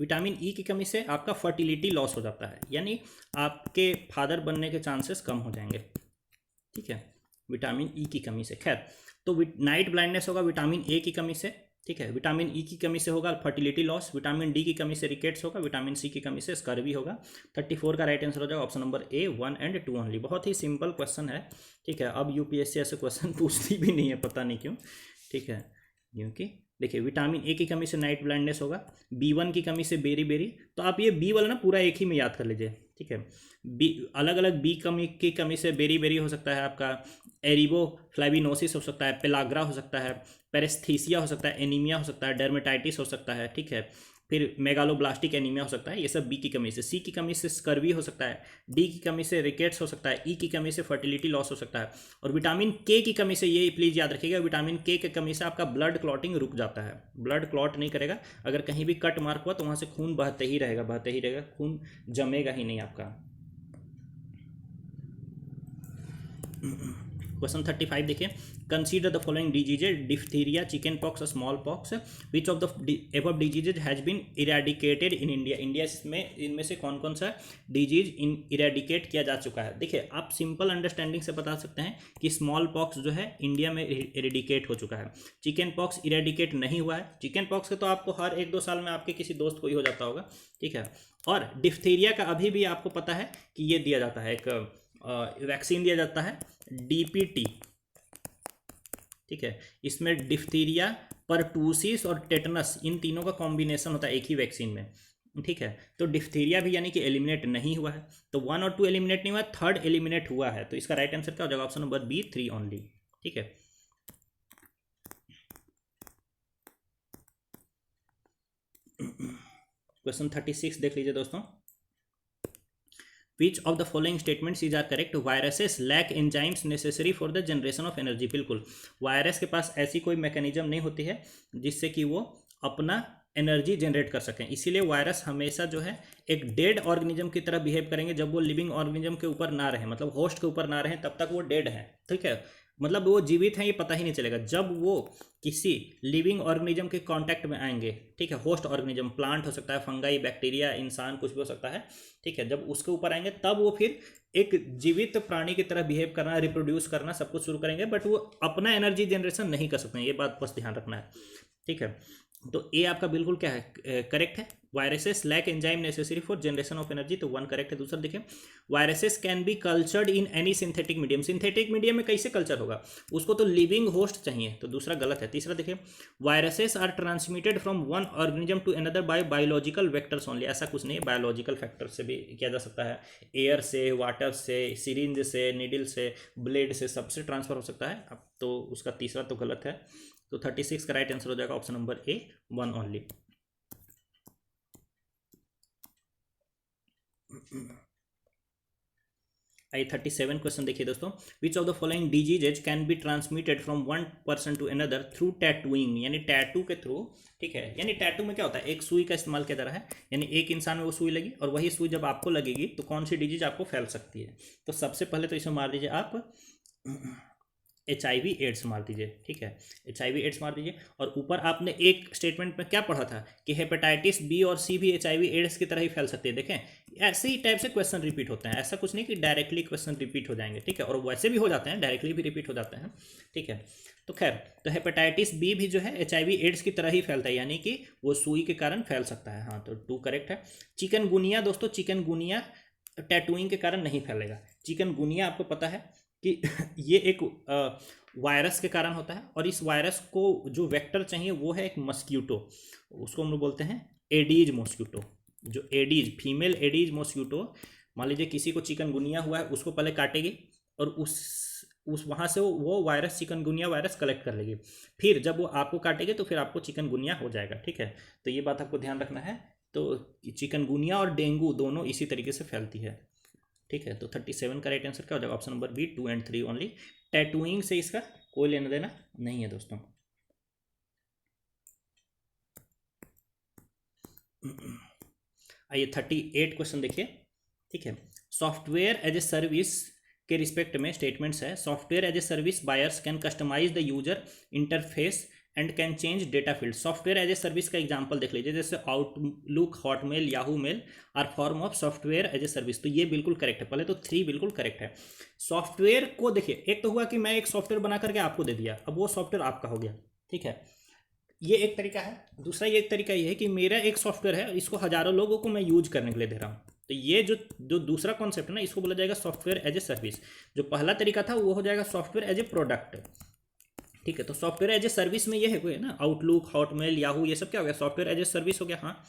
विटामिन ई की कमी से आपका फर्टिलिटी लॉस हो जाता है, यानी आपके फादर बनने के चांसेस कम हो जाएंगे। ठीक है, विटामिन ई की कमी से। खैर, तो नाइट ब्लाइंडनेस होगा विटामिन ए की कमी से। ठीक है, विटामिन ई की कमी से होगा फर्टिलिटी लॉस, विटामिन डी की कमी से रिकेट्स होगा, विटामिन सी की कमी से स्कर्वी होगा। 34 का राइट आंसर हो जाएगा option number A, 1 and 2 only. बहुत ही सिंपल क्वेश्चन है। ठीक है, अब यूपीएससी ऐसे क्वेश्चन पूछती भी नहीं है, पता नहीं क्यों। ठीक है, क्योंकि देखिए विटामिन ए की कमी से नाइट ब्लाइंडनेस होगा, B1 की कमी से बेरी बेरी। तो आप ये बी वाला ना पूरा एक ही में याद कर लीजिए। ठीक है, बी अलग अलग बी की कमी से बेरी बेरी हो सकता है, आपका एरिबो फ्लैविनोसिस हो सकता है, पेलाग्रा हो सकता है, पेरेस्थीसिया हो सकता है, एनीमिया हो सकता है, डर्मेटाइटिस हो सकता है। ठीक है, फिर मेगालोब्लास्टिक एनीमिया हो सकता है, ये सब बी की कमी से। सी की कमी से स्कर्वी हो सकता है, डी की कमी से रिकेट्स हो सकता है, ई की कमी से फर्टिलिटी लॉस हो सकता है, और विटामिन के की कमी से, ये प्लीज़ याद रखिएगा, विटामिन के की कमी से आपका ब्लड क्लॉटिंग रुक जाता है। ब्लड क्लॉट नहीं करेगा, अगर कहीं भी कट मार्क हुआ तो वहाँ से खून बहते ही रहेगा, खून जमेगा ही नहीं आपका। क्वेश्चन 35 देखिए, consider the following diseases, diphtheria, chicken pox, small pox, which of the above diseases has been eradicated in India. India में इनमें से कौन कौन सा डिजीज इरेडिकेट किया जा चुका है? देखिए आप सिंपल अंडरस्टैंडिंग से बता सकते हैं कि स्मॉल पॉक्स जो है इंडिया में इरेडिकेट हो चुका है। चिकन पॉक्स इरेडिकेट नहीं हुआ है। चिकन पॉक्स का तो आपको हर 1-2 साल में आपके किसी दोस्त को ही हो जाता होगा। ठीक है, और डिफ्थीरिया का अभी भी आपको पता है कि ये दिया जाता है, एक वैक्सीन दिया जाता है DPT। ठीक है, इसमें डिफ्थीरिया, परटूसिस और टेटनस, इन तीनों का कॉम्बिनेशन होता है एक ही वैक्सीन में। ठीक है, तो डिफ्थीरिया भी यानी कि एलिमिनेट नहीं हुआ है। तो 1 और 2 एलिमिनेट नहीं हुआ, थर्ड एलिमिनेट हुआ है। तो इसका राइट आंसर क्या हो जाएगा? Option number B, 3 only. ठीक है, क्वेश्चन 36 देख लीजिए दोस्तों, Which of the following statements is are correct? Viruses lack enzymes necessary for the generation of energy। बिल्कुल, वायरस के पास ऐसी कोई मैकेनिज्म नहीं होती है जिससे कि वो अपना एनर्जी जनरेट कर सकें। इसीलिए वायरस हमेशा जो है एक डेड ऑर्गेनिज्म की तरह बिहेव करेंगे। जब वो लिविंग ऑर्गेनिज्म के ऊपर ना रहे, मतलब होस्ट के ऊपर ना रहे, तब तक वो डेड है। ठीक है, मतलब वो जीवित हैं ये पता ही नहीं चलेगा। जब वो किसी लिविंग ऑर्गेनिज्म के कांटेक्ट में आएंगे, ठीक है, होस्ट ऑर्गेनिज्म, प्लांट हो सकता है, फंगाई, बैक्टीरिया, इंसान, कुछ भी हो सकता है। ठीक है, जब उसके ऊपर आएंगे तब वो फिर एक जीवित प्राणी की तरह बिहेव करना, रिप्रोड्यूस करना, सब कुछ शुरू करेंगे, बट वो अपना एनर्जी जनरेशन नहीं कर सकते हैं। ये बात बस ध्यान रखना है। ठीक है, तो ए आपका बिल्कुल क्या है, करेक्ट है। Viruses lack enzyme necessary for generation of energy, तो 1 करेक्ट है। दूसरा देखिए viruses can be cultured in any synthetic medium, synthetic medium में कैसे कल्चर होगा, उसको तो लिविंग होस्ट चाहिए, तो दूसरा गलत है। तीसरा देखिए viruses are transmitted from one organism to another by biological vectors only, ऐसा कुछ नहीं है, बायोलॉजिकल फैक्टर से भी किया जा सकता है, एयर से, वाटर से, सिरिंज से, नीडल से, ब्लेड से, सबसे ट्रांसफर हो सकता है। अब तो उसका तीसरा तो गलत है, तो 36 का राइट आंसर हो जाएगा ऑप्शन नंबर ए, 1 ओनली। आइए 37 क्वेश्चन देखिए दोस्तों, which of the following diseases can be transmitted from one person to another through tattooing, यानी टैटू के थ्रू, ठीक है। यानी टैटू में क्या होता है, एक सुई का इस्तेमाल किया जा रहा है, यानी एक इंसान में वो सुई लगी और वही सुई जब आपको लगेगी तो कौन सी डिजीज आपको फैल सकती है। तो सबसे पहले तो इसमें मार दीजिए आप HIV एड्स मार दीजिए, ठीक है, HIV एड्स मार दीजिए। और ऊपर आपने एक स्टेटमेंट में क्या पढ़ा था कि हेपेटाइटिस बी और सी भी HIV एड्स की तरह ही फैल सकती है। देखें ऐसे ही टाइप से क्वेश्चन रिपीट होते हैं, ऐसा कुछ नहीं कि डायरेक्टली क्वेश्चन रिपीट हो जाएंगे, ठीक है, और वैसे भी हो जाते हैं, डायरेक्टली भी रिपीट हो जाते हैं, ठीक है। तो खैर, तो हेपेटाइटिस बी भी जो है HIV एड्स की तरह ही फैलता है, यानी कि वो सुई के कारण फैल सकता है, हाँ, तो 2 करेक्ट है। चिकनगुनिया दोस्तों, चिकनगुनिया टैटूइंग के कारण नहीं फैलेगा। चिकनगुनिया आपको पता है कि ये एक वायरस के कारण होता है, और इस वायरस को जो वेक्टर चाहिए वो है एक मस्क्यूटो, उसको हम लोग बोलते हैं एडीज मॉस्क्यूटो। जो एडीज, फीमेल एडीज मॉस्क्यूटो, मान लीजिए किसी को चिकनगुनिया हुआ है, उसको पहले काटेगी और उस वहाँ से वो वायरस, चिकनगुनिया वायरस कलेक्ट कर लेगी, फिर जब वो आपको काटेगी तो फिर आपको चिकनगुनिया हो जाएगा, ठीक है। तो ये बात आपको ध्यान रखना है। तो चिकनगुनिया और डेंगू दोनों इसी तरीके से फैलती है, ठीक है। तो 37 का राइट आंसर क्या हो जाएगा, option number B, 2 and 3 only. Tattooing से इसका कोई लेना देना नहीं है दोस्तों। आइए 38 क्वेश्चन देखिए, ठीक है। सॉफ्टवेयर एज ए सर्विस के रिस्पेक्ट में स्टेटमेंट्स है, software as a service buyers can customise the user interface and can change data field. Software as a service का एग्जांपल देख लीजिए, जैसे Outlook, Hotmail, Yahoo mail are form of software as a service, तो ये बिल्कुल करेक्ट है। पहले तो 3 बिल्कुल करेक्ट है। सॉफ्टवेयर को देखिए, एक तो हुआ कि मैं एक सॉफ्टवेयर बना करके आपको दे दिया, अब वो सॉफ्टवेयर आपका हो गया, ठीक है, ये एक तरीका है। दूसरा ये एक तरीका ये है कि मेरा एक सॉफ्टवेयर है, इसको हजारों लोगों को मैं यूज करने के लिए दे रहा हूँ, तो ये जो दूसरा कॉन्सेप्ट है ना, इसको बोला जाएगा सॉफ्टवेयर एज ए सर्विस। जो पहला तरीका था वो हो जाएगा सॉफ्टवेयर एज ए प्रोडक्ट, ठीक है। तो सॉफ्टवेयर एज ए सर्विस में ये है कोई ना, आउटलुक, हॉटमेल, याहू, ये सब क्या हो गया, सॉफ्टवेयर एज ए सर्विस हो गया, हाँ,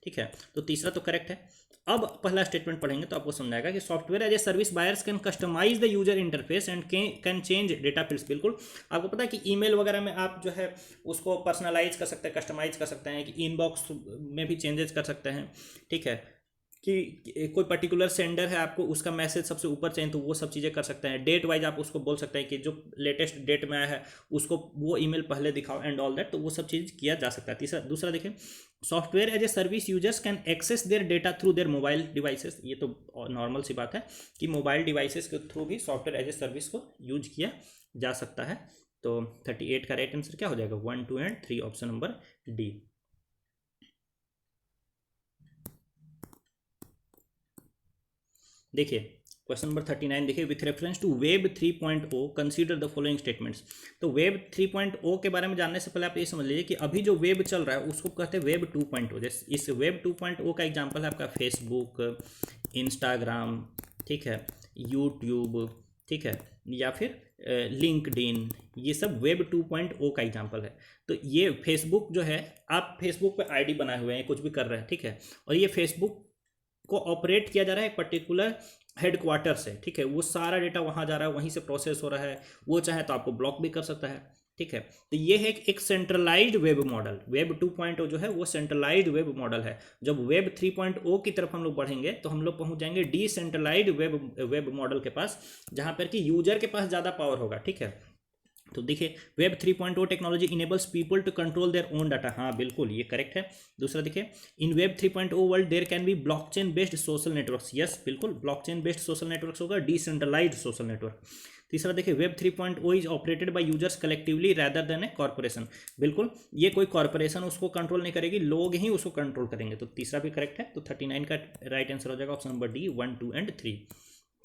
ठीक है। तो तीसरा तो करेक्ट है। अब पहला स्टेटमेंट पढ़ेंगे तो आपको समझाएगा कि software as a service buyers can customise the user interface and can change data fields. बिल्कुल आपको पता है कि ईमेल वगैरह में आप जो है उसको पर्सनलाइज कर सकते हैं, कस्टमाइज कर सकते हैं, कि इनबॉक्स में भी चेंजेस कर सकते हैं, ठीक है, कि कोई पर्टिकुलर सेंडर है, आपको उसका मैसेज सबसे ऊपर चाहिए तो वो सब चीज़ें कर सकते हैं। डेट वाइज आप उसको बोल सकते हैं कि जो लेटेस्ट डेट में आया है उसको वो ईमेल पहले दिखाओ एंड ऑल दैट, तो वो सब चीज़ किया जा सकता है। दूसरा देखिए, software as a service users can access their data through their mobile devices. ये तो नॉर्मल सी बात है कि मोबाइल डिवाइसेस के थ्रू भी सॉफ्टवेयर एज ए सर्विस को यूज किया जा सकता है। तो 38 का राइट आंसर क्या हो जाएगा, 1, 2 एंड 3, ऑप्शन नंबर डी। देखिए क्वेश्चन नंबर 39 देखिए, with reference to web 3.0 consider the following statements. तो वेब 3.0 के बारे में जानने से पहले आप ये समझ लीजिए कि अभी जो वेब चल रहा है उसको कहते हैं वेब 2.0। जैसे इस वेब 2.0 का एग्जांपल है आपका फेसबुक, इंस्टाग्राम, ठीक है, यूट्यूब, ठीक है, या फिर लिंक्डइन, ये सब वेब 2.0 का एग्जांपल है। तो ये फेसबुक जो है, आप फेसबुक पे आईडी बनाए हुए हैं, कुछ भी कर रहे हैं, ठीक है, और ये फेसबुक को ऑपरेट किया जा रहा है एक पर्टिकुलर हेडक्वार्टर से, ठीक है, वो सारा डेटा वहाँ जा रहा है, वहीं से प्रोसेस हो रहा है, वो चाहे तो आपको ब्लॉक भी कर सकता है, ठीक है। तो ये है एक सेंट्रलाइज्ड वेब मॉडल। वेब 2.0 जो है वो सेंट्रलाइज्ड वेब मॉडल है। जब वेब 3.0 की तरफ हम लोग बढ़ेंगे तो हम लोग पहुंच जाएंगे डिसेंट्रलाइज्ड वेब मॉडल के पास, जहां पर कि यूजर के पास ज़्यादा पावर होगा, ठीक है। तो देखिए web 3.0 technology enables people to control their own data, हाँ बिल्कुल ये करेक्ट है। दूसरा देखिए, in web 3.0 world there can be blockchain based social networks, yes बिल्कुल ब्लॉकचेन बेस्ड सोशल नेटवर्क्स होगा, डिसेंट्रलाइज्ड सोशल नेटवर्क। तीसरा देखिए, web 3.0 is operated by users collectively rather than a corporation, बिल्कुल ये कोई कॉर्पोरेशन उसको कंट्रोल नहीं करेगी, लोग ही उसको कंट्रोल करेंगे। तो तीसरा भी करेक्ट है। तो 39 का राइट आंसर हो जाएगा ऑप्शन नंबर डी, 1, 2 एंड 3।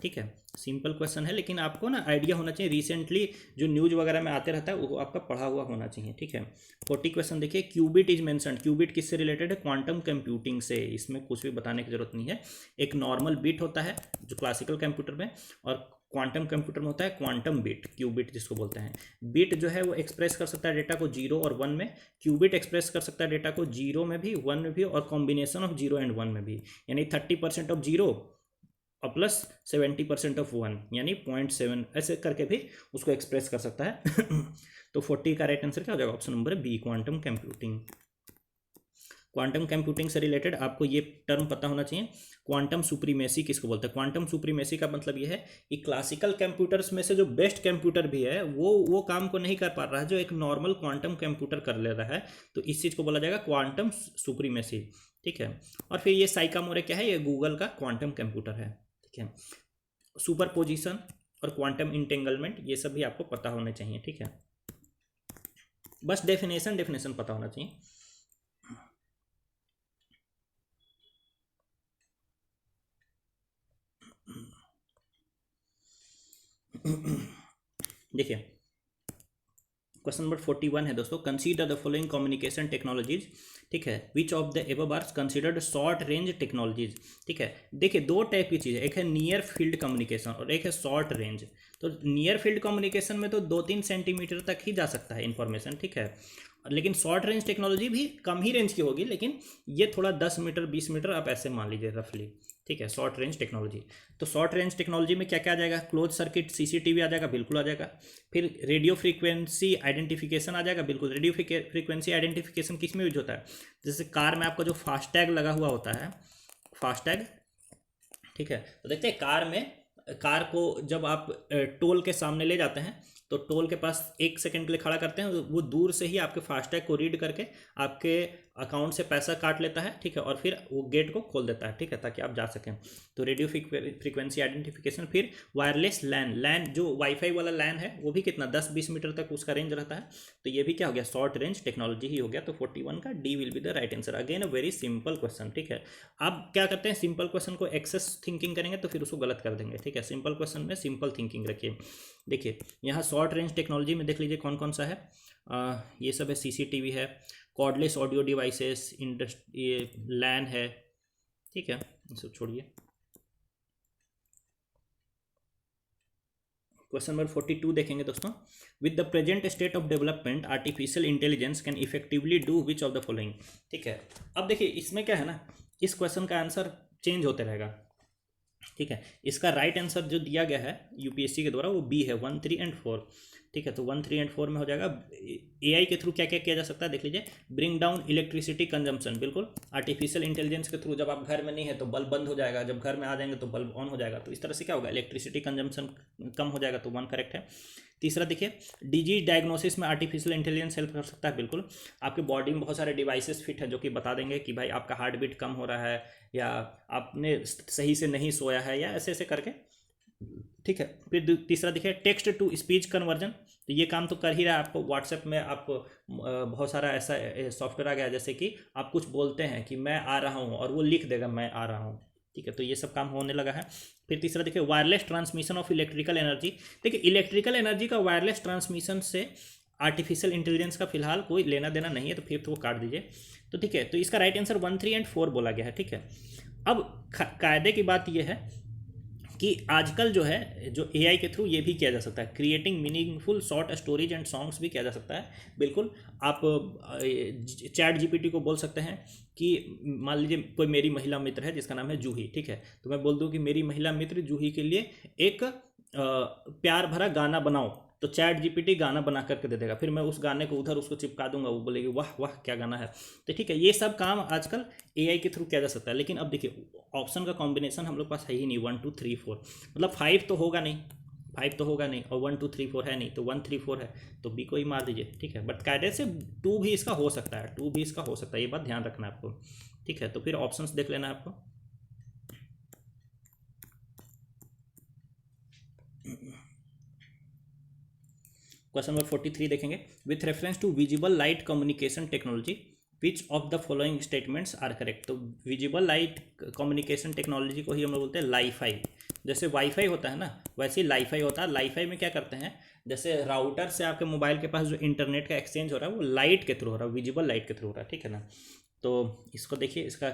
ठीक है, सिंपल क्वेश्चन है, लेकिन आपको ना आइडिया होना चाहिए, रिसेंटली जो न्यूज़ वगैरह में आते रहता है वो आपका पढ़ा हुआ होना चाहिए। ठीक है, 40 क्वेश्चन देखिए, क्यूबिट इज मेंशन्ड। क्यूबिट किससे रिलेटेड है? क्वांटम कंप्यूटिंग से। इसमें कुछ भी बताने की जरूरत नहीं है। एक नॉर्मल बिट होता है जो क्लासिकल कंप्यूटर में, और क्वांटम कंप्यूटर में होता है क्वांटम बिट, क्यूबिट जिसको बोलते हैं। बिट जो है वो एक्सप्रेस कर सकता है डेटा को 0 और 1 में, क्यूबिट एक्सप्रेस कर सकता है डेटा को 0 में भी, 1 में भी, और कॉम्बिनेशन ऑफ 0 एंड 1 में भी। यानी 30% ऑफ 0 और प्लस 70% ऑफ 1, यानी 0.7, ऐसे करके भी उसको एक्सप्रेस कर सकता है। तो 40 का राइट आंसर क्या हो जाएगा? Option number B, quantum computing. Quantum computing से रिलेटेड आपको ये टर्म पता होना चाहिए, क्वांटम सुप्रीमेसी किसको बोलते हैं? क्वांटम सुप्रीमेसी का मतलब ये है कि क्लासिकल कंप्यूटर्स में से जो बेस्ट कंप्यूटर भी है वो काम को नहीं कर पा रहा है जो एक नॉर्मल क्वांटम कंप्यूटर कर ले रहा है, तो इस चीज़ को बोला जाएगा क्वांटम सुप्रीमेसी। ठीक है, और फिर ये साइकामोरे क्या है? ये गूगल का क्वांटम कंप्यूटर है। ठीक है, सुपर पोजिशन और क्वांटम इंटेंगलमेंट ये सब भी आपको पता होने चाहिए। ठीक है, बस डेफिनेशन पता होना चाहिए। देखिए, क्वेश्चन नंबर 41 है दोस्तों, consider the following communication technologies. ठीक है, which of the above are considered short range technologies. ठीक है, देखिए दो टाइप की चीज़ है, एक है नियर फील्ड कम्युनिकेशन और एक है शॉर्ट रेंज। तो नियर फील्ड कम्युनिकेशन में तो 2-3 सेंटीमीटर तक ही जा सकता है इन्फॉर्मेशन। ठीक है, लेकिन शॉर्ट रेंज टेक्नोलॉजी भी कम ही रेंज की होगी, लेकिन ये थोड़ा 10 मीटर 20 मीटर आप ऐसे मान लीजिए रफली। ठीक है, शॉर्ट रेंज टेक्नोलॉजी। तो शॉर्ट रेंज टेक्नोलॉजी में क्या क्या आ जाएगा? क्लोज सर्किट सीसीटीवी आ जाएगा, बिल्कुल आ जाएगा। फिर रेडियो फ्रीक्वेंसी आइडेंटिफिकेशन आ जाएगा, बिल्कुल। रेडियो फ्रीक्वेंसी आइडेंटिफिकेशन किस में यूज होता है? जैसे कार में आपका जो फास्टैग लगा हुआ होता है, फास्टैग। ठीक है, तो देखते हैं कार में, कार को जब आप टोल के सामने ले जाते हैं तो टोल के पास 1 सेकंड के लिए खड़ा करते हैं, वो दूर से ही आपके फास्टैग को रीड करके आपके अकाउंट से पैसा काट लेता है। ठीक है, और फिर वो गेट को खोल देता है। ठीक है, ताकि आप जा सकें। तो रेडियो फ्रीक्वेंसी आइडेंटिफिकेशन। फिर वायरलेस लैन, जो वाईफाई वाला लैन है वो भी कितना 10-20 मीटर तक उसका रेंज रहता है। तो ये भी क्या हो गया? शॉर्ट रेंज टेक्नोलॉजी ही हो गया। तो 41 का D will be the right answer. Again a very simple question. ठीक है, आप क्या करते हैं, सिंपल क्वेश्चन को एक्सेस थिंकिंग करेंगे तो फिर उसको गलत कर देंगे। ठीक है, सिंपल क्वेश्चन में सिंपल थिंकिंग रखिए। देखिए यहाँ शॉर्ट रेंज टेक्नोलॉजी में देख लीजिए कौन कौन सा है। ये सब है, सीसीटीवी है, कॉर्डलेस ऑडियो डिवाइसेस, ये लैन है। ठीक है, सब छोड़िए। क्वेश्चन नंबर 42 देखेंगे दोस्तों, with the present state of development artificial intelligence can effectively do which of the following. ठीक है, अब देखिए इसमें क्या है ना, इस क्वेश्चन का आंसर चेंज होते रहेगा। ठीक है, इसका राइट आंसर जो दिया गया है यूपीएससी के द्वारा वो बी है, 1, 3 एंड 4। ठीक है, तो 1, 3 एंड 4 में हो जाएगा। एआई के थ्रू क्या क्या किया जा सकता है देख लीजिए, ब्रिंग डाउन इलेक्ट्रिसिटी कंजम्पशन, बिल्कुल। आर्टिफिशियल इंटेलिजेंस के थ्रू जब आप घर में नहीं है तो बल्ब बंद हो जाएगा, जब घर में आ जाएंगे तो बल्ब ऑन हो जाएगा। तो इस तरह से क्या होगा? इलेक्ट्रिसिटी कंजम्पशन कम हो जाएगा, तो 1 करेक्ट है। तीसरा देखिए, डिजीज डायग्नोसिस में आर्टिफिशियल इंटेलिजेंस हेल्प कर सकता है, बिल्कुल। आपके बॉडी में बहुत सारे डिवाइसेस फिट हैं जो कि बता देंगे कि भाई आपका हार्ट बीट कम हो रहा है, या आपने सही से नहीं सोया है, या ऐसे ऐसे करके। ठीक है, फिर तीसरा देखिए, टेक्स्ट टू स्पीच कन्वर्जन। तो ये काम तो कर ही रहा है। आपको व्हाट्सएप में आपको बहुत सारा ऐसा सॉफ्टवेयर आ गया है, जैसे कि आप कुछ बोलते हैं कि मैं आ रहा हूँ और वो लिख देगा मैं आ रहा हूँ। ठीक है, तो ये सब काम होने लगा है। फिर तीसरा देखिए, wireless transmission of electrical energy. देखिए इलेक्ट्रिकल एनर्जी का वायरलेस ट्रांसमिशन से आर्टिफिशियल इंटेलिजेंस का फिलहाल कोई लेना देना नहीं है, तो फिर तो वो काट दीजिए। तो ठीक है, तो इसका राइट आंसर 1, 3 एंड 4 बोला गया है। ठीक है, अब कायदे की बात यह है कि आजकल जो है जो एआई के थ्रू ये भी किया जा सकता है, creating meaningful short stories and songs भी किया जा सकता है, बिल्कुल। आप चैट जीपीटी को बोल सकते हैं कि मान लीजिए कोई मेरी महिला मित्र है जिसका नाम है जूही। ठीक है, तो मैं बोल दूं कि मेरी महिला मित्र जूही के लिए एक प्यार भरा गाना बनाओ, तो चैट जीपीटी गाना बना करके दे देगा। फिर मैं उस गाने को उधर उसको चिपका दूंगा, वो बोलेगी वाह वाह क्या गाना है। तो ठीक है, ये सब काम आजकल एआई के थ्रू किया जा सकता है। लेकिन अब देखिए ऑप्शन का कॉम्बिनेशन हम लोग पास है ही नहीं, 1, 2, 3, 4, मतलब 5 तो होगा नहीं, 5 तो होगा नहीं, और 1, 2, 3, 4 है नहीं, तो 1, 3, 4 है, तो बी को ही मार दीजिए। ठीक है, बट कायदे से 2 भी इसका हो सकता है, 2 भी इसका हो सकता है, ये बात ध्यान रखना है आपको। ठीक है, तो फिर ऑप्शंस देख लेना है आपको। क्वेश्चन नंबर 43 देखेंगे, with reference to visible light communication technology. Which of the following statements are correct. तो विजिबल लाइट कम्युनिकेशन टेक्नोलॉजी को ही हम लोग बोलते हैं लाईफाई। जैसे वाईफाई होता है ना, वैसे ही लाईफाई होता है। लाईफाई में क्या करते हैं, जैसे राउटर से आपके मोबाइल के पास जो इंटरनेट का एक्सचेंज हो रहा है वो लाइट के थ्रू हो रहा है, विजिबल लाइट के थ्रू हो रहा है, ठीक है ना। तो इसको देखिए, इसका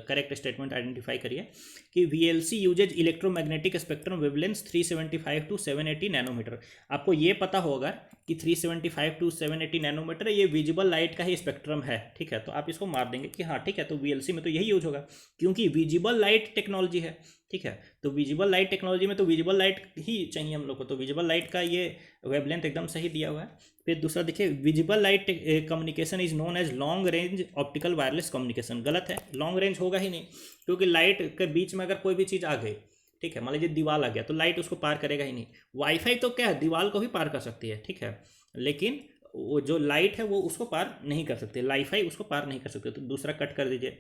करेक्ट स्टेटमेंट आइडेंटिफाई करिए कि VLC uses electromagnetic spectrum wavelength 375 to 780 nanometer. आपको ये पता होगा कि 375 टू 780 नैनोमीटर ये विजिबल लाइट का ही स्पेक्ट्रम है, ठीक है। तो आप इसको मार देंगे कि हाँ ठीक है, तो वीएलसी में तो यही यूज होगा क्योंकि विजिबल लाइट टेक्नोलॉजी है, ठीक है। तो विजिबल लाइट टेक्नोलॉजी में तो विजिबल लाइट ही चाहिए हम लोग को, तो विजिबल लाइट का ये वेवलेंथ एकदम सही दिया हुआ है। फिर दूसरा देखिए, visible light communication is known as long range optical wireless communication. गलत है, लॉन्ग रेंज होगा ही नहीं, क्योंकि लाइट के बीच में अगर कोई भी चीज़ आ गई, ठीक है, मान लीजिए दीवार आ गया तो लाइट उसको पार करेगा ही नहीं। वाईफाई तो क्या है, दीवार को भी पार कर सकती है, ठीक है, लेकिन वो जो लाइट है वो उसको पार नहीं कर सकती, लाईफाई उसको पार नहीं कर सकते। तो दूसरा कट कर दीजिए।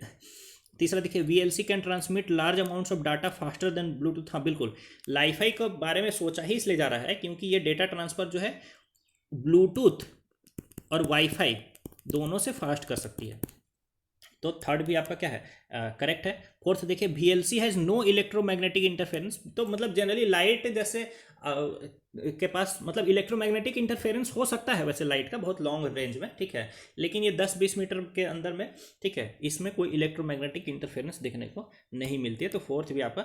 तीसरा देखिए, VLC can transmit large amounts of data faster than Bluetooth. हाँ बिल्कुल, लाईफाई के बारे में सोचा ही इसलिए जा रहा है क्योंकि ये डेटा ट्रांसफर जो है ब्लूटूथ और वाईफाई दोनों से फास्ट कर सकती है। तो थर्ड भी आपका क्या है, करेक्ट है। फोर्थ देखिए, VLC has no electromagnetic interference. तो मतलब जनरली लाइट जैसे के पास मतलब इलेक्ट्रोमैग्नेटिक इंटरफेरेंस हो सकता है वैसे लाइट का बहुत लॉन्ग रेंज में, ठीक है, लेकिन ये 10-20 मीटर के अंदर में, ठीक है, इसमें कोई इलेक्ट्रोमैग्नेटिक इंटरफेरेंस देखने को नहीं मिलती है। तो फोर्थ भी आपका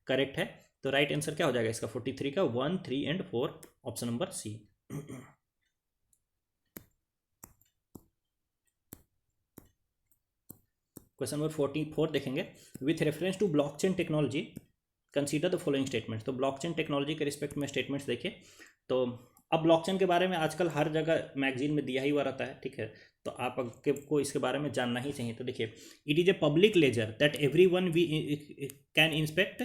करेक्ट है। तो राइट आंसर क्या हो जाएगा इसका 43 का 1, 3 and 4, option number C. Question number 44 देखेंगे, with reference to blockchain technology consider the following statements. तो ब्लॉकचेन टेक्नोलॉजी के रिस्पेक्ट में स्टेटमेंट्स देखिए। तो अब ब्लॉकचेन के बारे में आजकल हर जगह मैगजीन में दिया ही हुआ रहता है, ठीक है, तो आपको इसके बारे में जानना ही चाहिए। तो देखिए, it is a public ledger that everyone we can inspect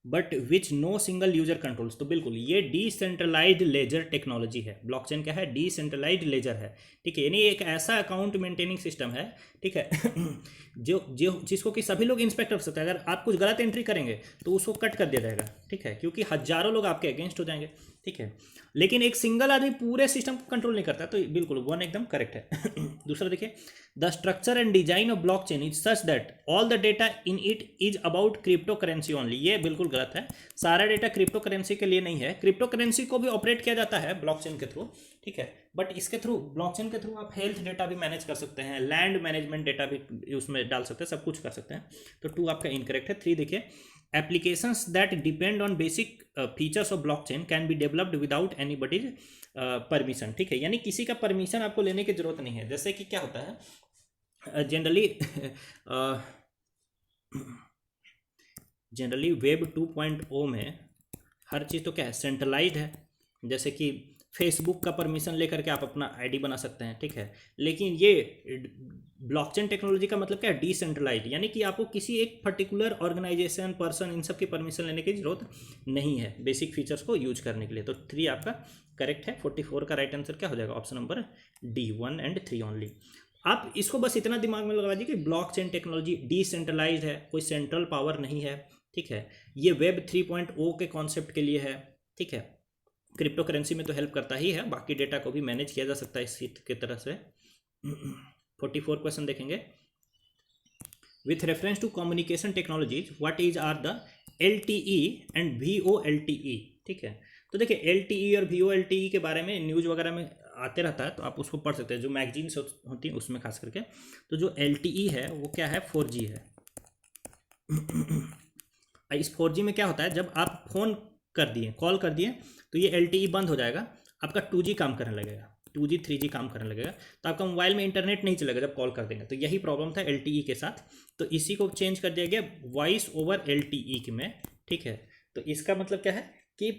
but which no single user controls. तो बिल्कुल ये डिसेंट्रलाइज्ड लेजर टेक्नोलॉजी है। ब्लॉकचेन क्या है, डिसेंट्रलाइज्ड लेजर है, ठीक है, यानी एक ऐसा अकाउंट मेंटेनिंग सिस्टम है, ठीक है, जो जिसको कि सभी लोग इंस्पेक्ट कर सकते हैं। अगर आप कुछ गलत एंट्री करेंगे तो उसको कट कर दिया जाएगा, ठीक है, क्योंकि हजारों लोग आपके अगेंस्ट हो जाएंगे, ठीक है, लेकिन एक सिंगल आदमी पूरे सिस्टम को कंट्रोल नहीं करता। तो बिल्कुल 1 एकदम करेक्ट है। दूसरा देखिए, the structure and design of blockchain is such that all the data in it is about crypto currency only. ये बिल्कुल गलत है, सारा डेटा क्रिप्टो करेंसी के लिए नहीं है। क्रिप्टो करेंसी को भी ऑपरेट किया जाता है ब्लॉकचेन के थ्रू, ठीक है, बट इसके थ्रू ब्लॉकचेन के थ्रू आप हेल्थ डेटा भी मैनेज कर सकते हैं, लैंड मैनेजमेंट डेटा भी उसमें डाल सकते हैं, सब कुछ कर सकते हैं। तो 2 आपका इनकरेक्ट है। 3 देखिए, applications that depend on basic features of blockchain can be developed without anybody's permission, ठीक है, यानी किसी का परमिशन आपको लेने की जरूरत नहीं है। जैसे कि क्या होता है, जनरली वेब 2.0 में हर चीज़ तो क्या है, सेंट्रलाइज्ड है। जैसे कि फेसबुक का परमिशन लेकर के आप अपना आईडी बना सकते हैं, ठीक है, लेकिन ये ब्लॉकचेन टेक्नोलॉजी का मतलब क्या है, डिसेंट्रलाइज्ड, यानी कि आपको किसी एक पर्टिकुलर ऑर्गेनाइजेशन, पर्सन, इन सब की परमिशन लेने की जरूरत नहीं है बेसिक फीचर्स को यूज करने के लिए। तो 3 आपका करेक्ट है। 44 का राइट आंसर क्या हो जाएगा, option number D, 1 and 3 only. आप इसको बस इतना दिमाग में लगा दीजिए कि ब्लॉकचेन टेक्नोलॉजी डिसेंट्रलाइज्ड है, कोई सेंट्रल पावर नहीं है, ठीक है, ये वेब 3.0 के कॉन्सेप्ट के लिए है, ठीक है, क्रिप्टो करेंसी में तो हेल्प करता ही है, बाकी डेटा को भी मैनेज किया जा सकता है इसी की तरह से। 44 क्वेश्चन देखेंगे, with reference to communication technologies what is are the LTE and VoLTE, ठीक है। तो देखिए LTE और VoLTE के बारे में न्यूज़ वगैरह में आते रहता है, तो आप उसको पढ़ सकते हैं, जो मैगजीन्स होती हैं उसमें खास करके। तो जो LTE है वो क्या है, 4G है। इस 4G में क्या होता है, जब आप फ़ोन कर दिए, कॉल कर दिए, तो ये LTE बंद हो जाएगा, आपका 2G काम करने लगेगा, 2G 3G काम करने लगेगा, तो आपका मोबाइल में इंटरनेट नहीं चलेगा जब कॉल कर देंगे। तो यही प्रॉब्लम था LTE के साथ, तो इसी को चेंज कर दिया गया वॉइस ओवर LTE में, ठीक है। तो इसका मतलब क्या है कि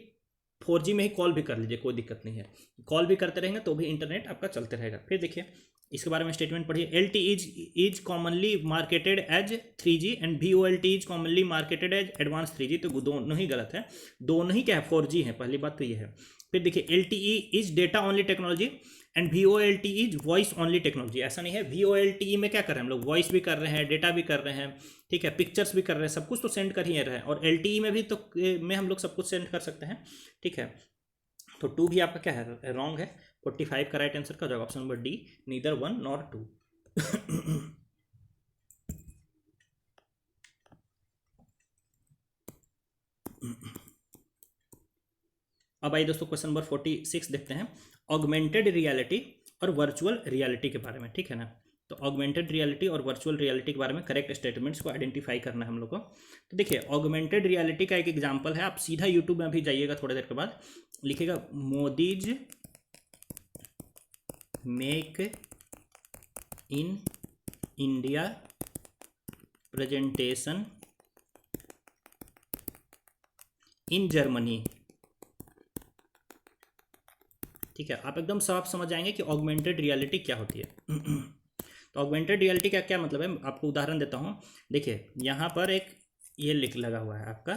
4G में ही कॉल भी कर लीजिए, कोई दिक्कत नहीं है, कॉल भी करते रहेंगे तो भी इंटरनेट आपका चलते रहेगा। फिर देखिए इसके बारे में स्टेटमेंट पढ़िए, LTE is commonly marketed as 3G and VoLTE is commonly marketed as advance 3G। तो दोनों ही गलत है, दोनों ही क्या है, 4G है, पहली बात तो ये है। फिर देखिए LTE is data only technology and VoLTE is voice only technology. ऐसा नहीं है, VoLTE में क्या कर रहे हैं हम लोग, वॉइस भी कर रहे हैं, डेटा भी कर रहे हैं, ठीक है, पिक्चर्स भी कर रहे हैं, सब कुछ तो सेंड कर ही रहे हैं, और LTE में भी तो में हम लोग सब कुछ सेंड कर सकते हैं, ठीक है। तो 2 भी आपका क्या है, रॉन्ग है। 45 का राइट आंसर का होगा option number D, neither 1 nor 2। अब आइए दोस्तों क्वेश्चन नंबर 46 देखते हैं, ऑगमेंटेड रियलिटी और वर्चुअल रियलिटी के बारे में, ठीक है ना। तो ऑगमेंटेड रियलिटी और वर्चुअल रियलिटी के बारे में करेक्ट स्टेटमेंट्स को आइडेंटिफाई करना है हम लोग को। तो देखिए ऑगमेंटेड रियलिटी का एक एग्जांपल है, आप सीधा यूट्यूब में भी जाइएगा थोड़ी देर के बाद, लिखिएगा Modi's make in India presentation in Germany, ठीक है। आप एकदम साफ समझ जाएंगे कि ऑगमेंटेड रियलिटी क्या होती है। तो ऑगमेंटेड रियलिटी का क्या मतलब है, आपको उदाहरण देता हूँ। देखिए यहाँ पर एक ये लिख लगा हुआ है आपका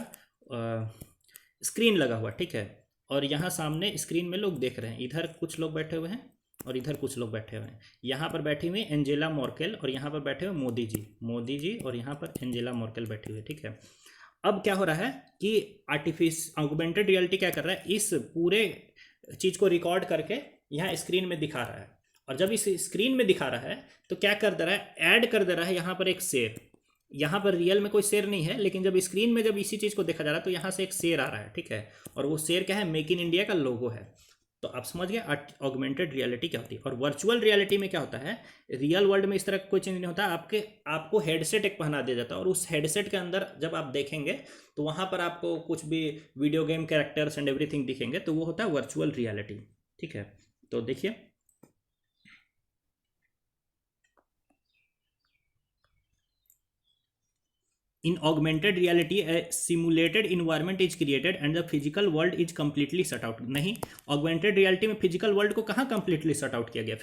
स्क्रीन लगा हुआ, ठीक है, और यहाँ सामने स्क्रीन में लोग देख रहे हैं, इधर कुछ लोग बैठे हुए हैं और इधर कुछ लोग बैठे हुए हैं। यहाँ पर बैठी हुई एंजेला मर्केल और यहाँ पर बैठे हुए मोदी जी और यहाँ पर एंजेला मर्केल बैठी हुई है, ठीक है। अब क्या हो रहा है कि ऑगमेंटेड रियलिटी क्या कर रहा है, इस पूरे चीज़ को रिकॉर्ड करके यहाँ स्क्रीन में दिखा रहा है, और जब इस स्क्रीन में दिखा रहा है तो क्या कर दे रहा है, ऐड कर दे रहा है यहाँ पर एक शेर। यहाँ पर रियल में कोई शेर नहीं है, लेकिन जब स्क्रीन में जब इसी चीज़ को देखा जा रहा है तो यहाँ से एक शेर आ रहा है, ठीक है, और वो शेर क्या है, मेक इन इंडिया का लोगो है। तो आप समझ गए ऑगमेंटेड रियलिटी क्या होती है। और वर्चुअल रियलिटी में क्या होता है, रियल वर्ल्ड में इस तरह कोई चीज़ नहीं होता, आपको हेडसेट एक पहना दिया जाता है, और उस हेडसेट के अंदर जब आप देखेंगे तो वहाँ पर आपको कुछ भी video game characters and everything दिखेंगे, तो वो होता है वर्चुअल रियलिटी, ठीक है। तो देखिए in augmented reality a simulated environment is created and the physical world is completely shut out। नहीं, augmented reality में फिजिकल वर्ल्ड को कहाँ completely shut out किया गया,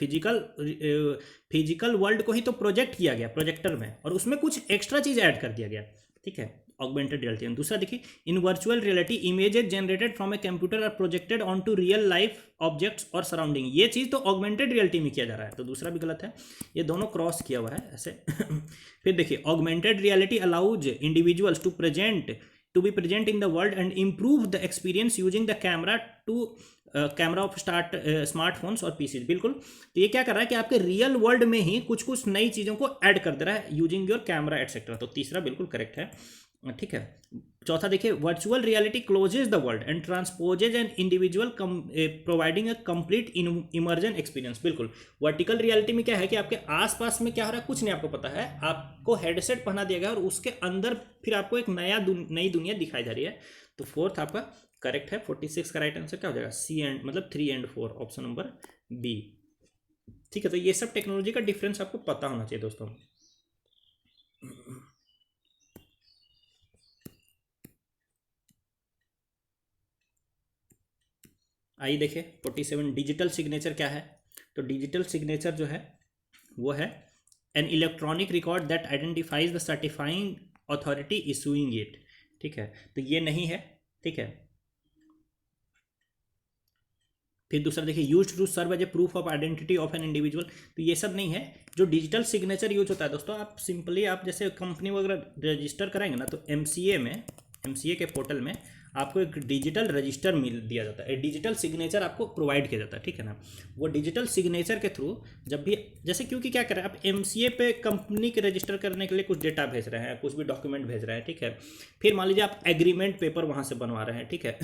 फिजिकल वर्ल्ड को ही तो प्रोजेक्ट किया गया प्रोजेक्टर में, और उसमें कुछ एक्स्ट्रा चीज ऐड कर दिया गया, ठीक है, ऑगमेंटेड रियलिटी में। दूसरा देखिए, in virtual reality images generated from a computer are projected on to real life objects और सराउंडिंग। ये चीज़ तो ऑगमेंटेड रियलिटी में किया जा रहा है, तो दूसरा भी गलत है, ये दोनों क्रॉस किया हुआ है ऐसे। फिर देखिए, augmented reality allows individuals to be present in the world and improve the experience using the camera of smartphones और पीसीज। बिल्कुल, तो ये क्या कर रहा है कि आपके रियल वर्ल्ड में ही कुछ कुछ नई चीज़ों को ऐड कर दे रहा है यूजिंग योर कैमरा एटसेट्रा। तो तीसरा बिल्कुल करेक्ट है, ठीक है। चौथा देखिए, virtual reality closes the world and transposes an individual providing a complete immersion experience. बिल्कुल, वर्टिकल रियलिटी में क्या है कि आपके आसपास में क्या हो रहा है कुछ नहीं आपको पता है, आपको हेडसेट पहना दिया गया और उसके अंदर फिर आपको एक नई दुनिया दिखाई जा रही है। तो फोर्थ आपका करेक्ट है, 46 का राइट आंसर क्या हो जाएगा, सी एंड मतलब 3 एंड 4 ऑप्शन नंबर बी, ठीक है। तो ये सब टेक्नोलॉजी का डिफरेंस आपको पता होना चाहिए दोस्तों। आइए देखिए 47, डिजिटल सिग्नेचर क्या है। तो डिजिटल सिग्नेचर जो है वो है an electronic record that identifies the certifying authority issuing it, ठीक है। तो ये नहीं है, ठीक है। फिर दूसरा देखिए, use to serve as a proof of identity of an individual. तो ये सब नहीं है। जो डिजिटल सिग्नेचर यूज होता है दोस्तों, आप सिंपली आप जैसे कंपनी वगैरह रजिस्टर कराएंगे ना, तो एमसीए के पोर्टल में आपको एक डिजिटल रजिस्टर मिल दिया जाता है, डिजिटल सिग्नेचर आपको प्रोवाइड किया जाता है, ठीक है ना। वो डिजिटल सिग्नेचर के थ्रू जब भी जैसे क्योंकि क्या करें आप एमसीए पे कंपनी के रजिस्टर करने के लिए कुछ डेटा भेज रहे हैं, कुछ भी डॉक्यूमेंट भेज रहे हैं, ठीक है। फिर मान लीजिए आप एग्रीमेंट पेपर वहाँ से बनवा रहे हैं, ठीक है।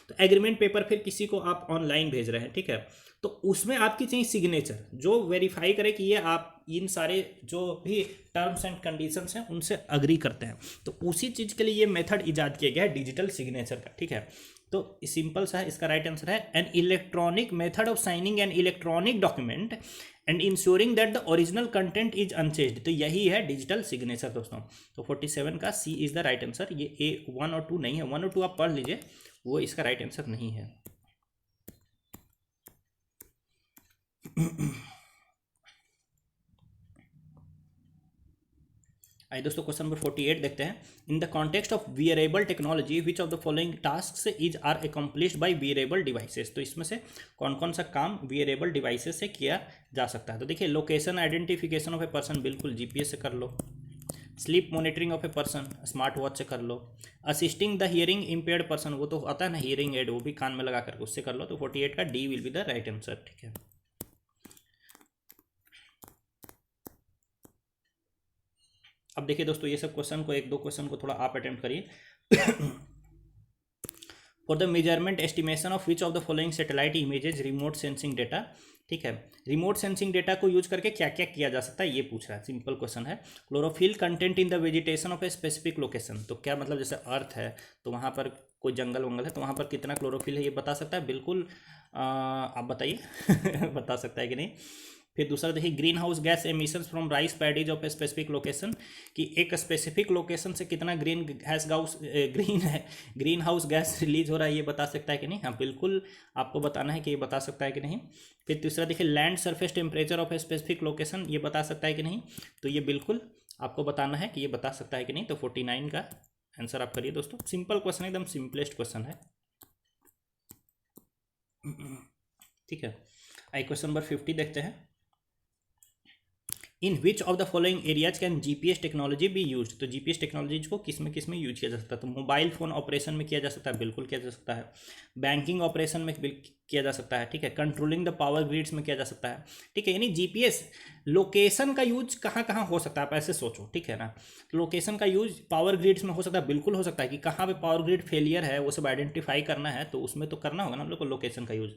तो एग्रीमेंट पेपर फिर किसी को आप ऑनलाइन भेज रहे हैं, ठीक है। तो उसमें आपकी चाहिए सिग्नेचर जो वेरीफाई करे कि ये आप इन सारे जो भी टर्म्स एंड कंडीशंस हैं उनसे अग्री करते हैं। तो उसी चीज़ के लिए ये मेथड इजाद किया गया है डिजिटल सिग्नेचर का, ठीक है। तो सिंपल सा है, इसका राइट आंसर है an electronic method of signing an electronic document and ensuring that the original content is unchanged. तो यही है डिजिटल सिग्नेचर दोस्तों। तो 47 का C is the right answer. ये ए 1 और 2 नहीं है, 1 और 2 आप पढ़ लीजिए, वो इसका राइट आंसर नहीं है। आइए दोस्तों क्वेश्चन नंबर 48 देखते हैं। In the context of wearable technology which of the following task is are accomplished by wearable devices. तो इसमें से कौन कौन सा काम वियरेबल डिवाइसेस से किया जा सकता है। तो देखिए, location identification of a person, बिल्कुल जीपीएस से कर लो। Sleep monitoring of a person, smart watch से कर लो। Assisting the hearing impaired person, वो तो आता है ना हियरिंग एड, वो भी कान में लगा करके उससे कर लो। तो 48 का D will be the right answer, ठीक है। अब देखिए दोस्तों, ये सब क्वेश्चन को, एक दो क्वेश्चन को थोड़ा आप अटेम्प्ट करिए। For the measurement estimation of which of the following satellite images remote sensing data, ठीक है। रिमोट सेंसिंग डेटा को यूज करके क्या क्या किया जा सकता है ये पूछ रहा है, सिंपल क्वेश्चन है। Chlorophyll content in the vegetation of a specific location, तो क्या मतलब जैसे अर्थ है तो वहाँ पर कोई जंगल वंगल है तो वहाँ पर कितना क्लोरोफिल है ये बता सकता है, बिल्कुल। आप बताइए बता सकता है कि नहीं। फिर दूसरा देखिए, green house gas emissions from rice paddies of a specific location, कि एक स्पेसिफिक लोकेशन से कितना ग्रीन हाउस गैस रिलीज हो रहा है ये बता सकता है कि नहीं। हाँ बिल्कुल, आपको बताना है कि ये बता सकता है कि नहीं। फिर तीसरा देखिए, land surface temperature of a specific location, ये बता सकता है कि नहीं। तो ये बिल्कुल आपको बताना है कि ये बता सकता है कि नहीं। तो 49 का आंसर आप करिए दोस्तों। सिंपल क्वेश्चन, एकदम सिंपलेस्ट क्वेश्चन है, ठीक है। आई क्वेश्चन नंबर 50 देखते हैं। In which of the following areas can GPS technology be use, तो जीपीएस टेक्नोलॉजी को किस में यूज किया जा सकता है। तो मोबाइल फोन ऑपरेशन में किया जा सकता है, बिल्कुल किया जा सकता है। बैंकिंग ऑपरेशन में किया जा सकता है, ठीक है। कंट्रोलिंग द पावर ग्रिड्स में किया जा सकता है, ठीक है। यानी जीपीएस लोकेशन का यूज कहाँ कहाँ हो सकता है, आप ऐसे सोचो, ठीक है ना। लोकेशन का यूज पावर ग्रिड्स में हो सकता है, बिल्कुल हो सकता है कि कहाँ पे पावर ग्रिड फेलियर है वो सब आइडेंटिफाई करना है, तो उसमें तो करना होगा ना हम लोग को लोकेशन का यूज।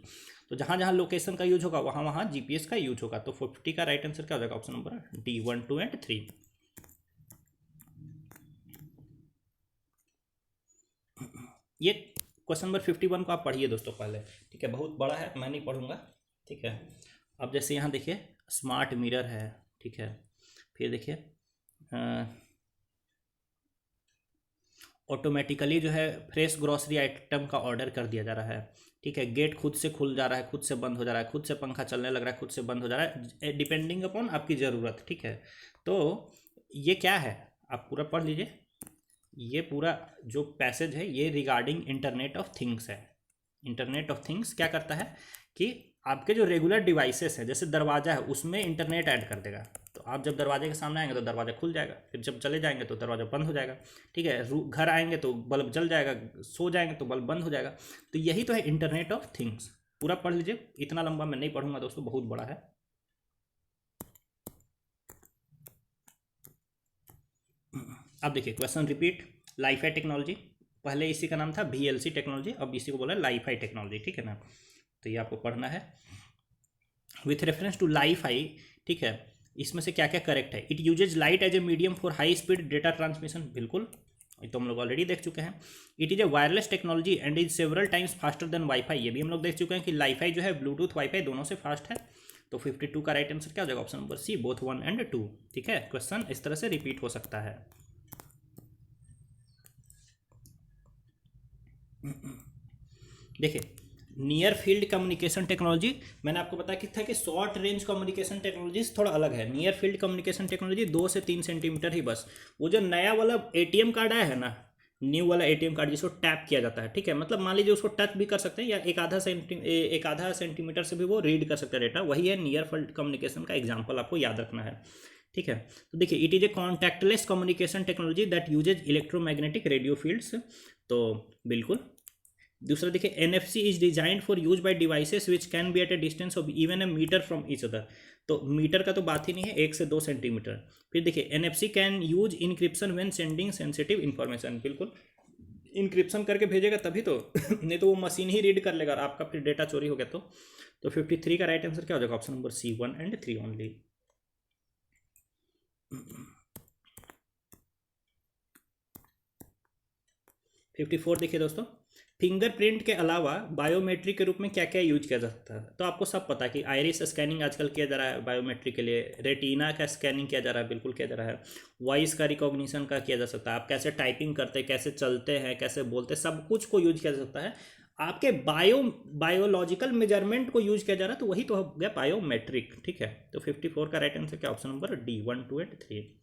तो जहाँ जहाँ लोकेशन का यूज होगा वहाँ वहाँ जीपीएस का यूज होगा। तो 50 का राइट आंसर क्या हो जाएगा, ऑप्शन नंबर डी, 1, 2 एंड 3। ये क्वेश्चन नंबर 51 को आप पढ़िए दोस्तों पहले, ठीक है। बहुत बड़ा है, मैं नहीं पढ़ूंगा, ठीक है। अब जैसे यहाँ देखिए, स्मार्ट मिरर है, ठीक है। फिर देखिए ऑटोमेटिकली जो है फ्रेश ग्रॉसरी आइटम का ऑर्डर कर दिया जा रहा है, ठीक है। गेट खुद से खुल जा रहा है, खुद से बंद हो जा रहा है, खुद से पंखा चलने लग रहा है, खुद से बंद हो जा रहा है, डिपेंडिंग अपॉन आपकी ज़रूरत, ठीक है। तो ये क्या है, आप पूरा पढ़ लीजिए। ये पूरा जो पैसेज है ये रिगार्डिंग इंटरनेट ऑफ थिंग्स है। इंटरनेट ऑफ थिंग्स क्या करता है कि आपके जो रेगुलर डिवाइसेस है, जैसे दरवाज़ा है उसमें इंटरनेट ऐड कर देगा। तो आप जब दरवाजे के सामने आएंगे तो दरवाज़ा खुल जाएगा, फिर जब चले जाएंगे तो दरवाज़ा बंद हो जाएगा, ठीक है। घर आएंगे तो बल्ब जल जाएगा, सो जाएंगे तो बल्ब बंद हो जाएगा। तो यही तो है इंटरनेट ऑफ थिंग्स। पूरा पढ़ लीजिए, इतना लंबा मैं नहीं पढ़ूंगा दोस्तों, बहुत बड़ा है। अब देखिए क्वेश्चन रिपीट, लाइफाई टेक्नोलॉजी, पहले इसी का नाम था VLC टेक्नोलॉजी, अब इसी को बोला लाइफाई टेक्नोलॉजी, ठीक है ना। तो ये आपको पढ़ना है। विथ रेफरेंस टू लाइफाई, ठीक है, इसमें से क्या क्या करेक्ट है। It uses light as a medium for high speed data transmission, बिल्कुल, ये तो हम लोग ऑलरेडी देख चुके हैं। It is a wireless technology and is several times faster than WiFi, ये भी हम लोग देख चुके हैं कि लाइफाई जो है ब्लूटूथ वाईफाई दोनों से फास्ट है। तो 52 का राइट आंसर क्या हो जाएगा, option number C, both 1 and 2, ठीक है। क्वेश्चन इस तरह से रिपीट हो सकता है। देखिए, नियर फील्ड कम्युनिकेशन टेक्नोलॉजी, मैंने आपको बताया कि था कि शॉर्ट रेंज कम्युनिकेशन टेक्नोलॉजी थोड़ा अलग है। नियर फील्ड कम्युनिकेशन टेक्नोलॉजी 2 से 3 सेंटीमीटर ही बस। वो जो नया वाला ATM कार्ड आया है ना, न्यू वाला ATM कार्ड जिसको टैप किया जाता है, ठीक है, मतलब मान लीजिए उसको टच भी कर सकते हैं या एक आधा सेंटीमीटर से भी वो रीड कर सकते हैं डेटा, वही है नियर फील्ड कम्युनिकेशन का एग्जाम्पल, आपको याद रखना है, ठीक है। तो देखिए, it is a contactless communication technology that uses electromagnetic radio fields, तो बिल्कुल। दूसरा देखिए, NFC is designed for use by devices which can be at a distance of even a metre from each other, तो मीटर का तो बात ही नहीं है, 1 से 2 सेंटीमीटर। फिर देखिए, NFC can use encryption when sending sensitive information, बिल्कुल इनक्रिप्शन करके भेजेगा तभी तो नहीं तो वो मशीन ही रीड कर लेगा और आपका फिर डेटा चोरी हो गया। तो 53 का राइट आंसर क्या हो जाएगा, option number C, 1 and 3 only. 54 देखिए दोस्तों, फिंगरप्रिंट के अलावा बायोमेट्रिक के रूप में क्या क्या यूज किया जा सकता है। तो आपको सब पता है कि आइरिस स्कैनिंग आजकल किया जा रहा है बायोमेट्रिक के लिए, रेटिना का स्कैनिंग किया जा रहा है, बिल्कुल किया जा रहा है। वॉइस का रिकॉग्निशन का किया जा सकता है, आप कैसे टाइपिंग करते हैं, कैसे चलते हैं, कैसे बोलते हैं, सब कुछ को यूज किया जा सकता है। आपके बायोलॉजिकल मेजरमेंट को यूज किया जा रहा है, तो वही तो हो गया बायोमेट्रिक, ठीक है। तो 54 का राइट आंसर क्या, ऑप्शन नंबर D, 1, 2 एंड 3।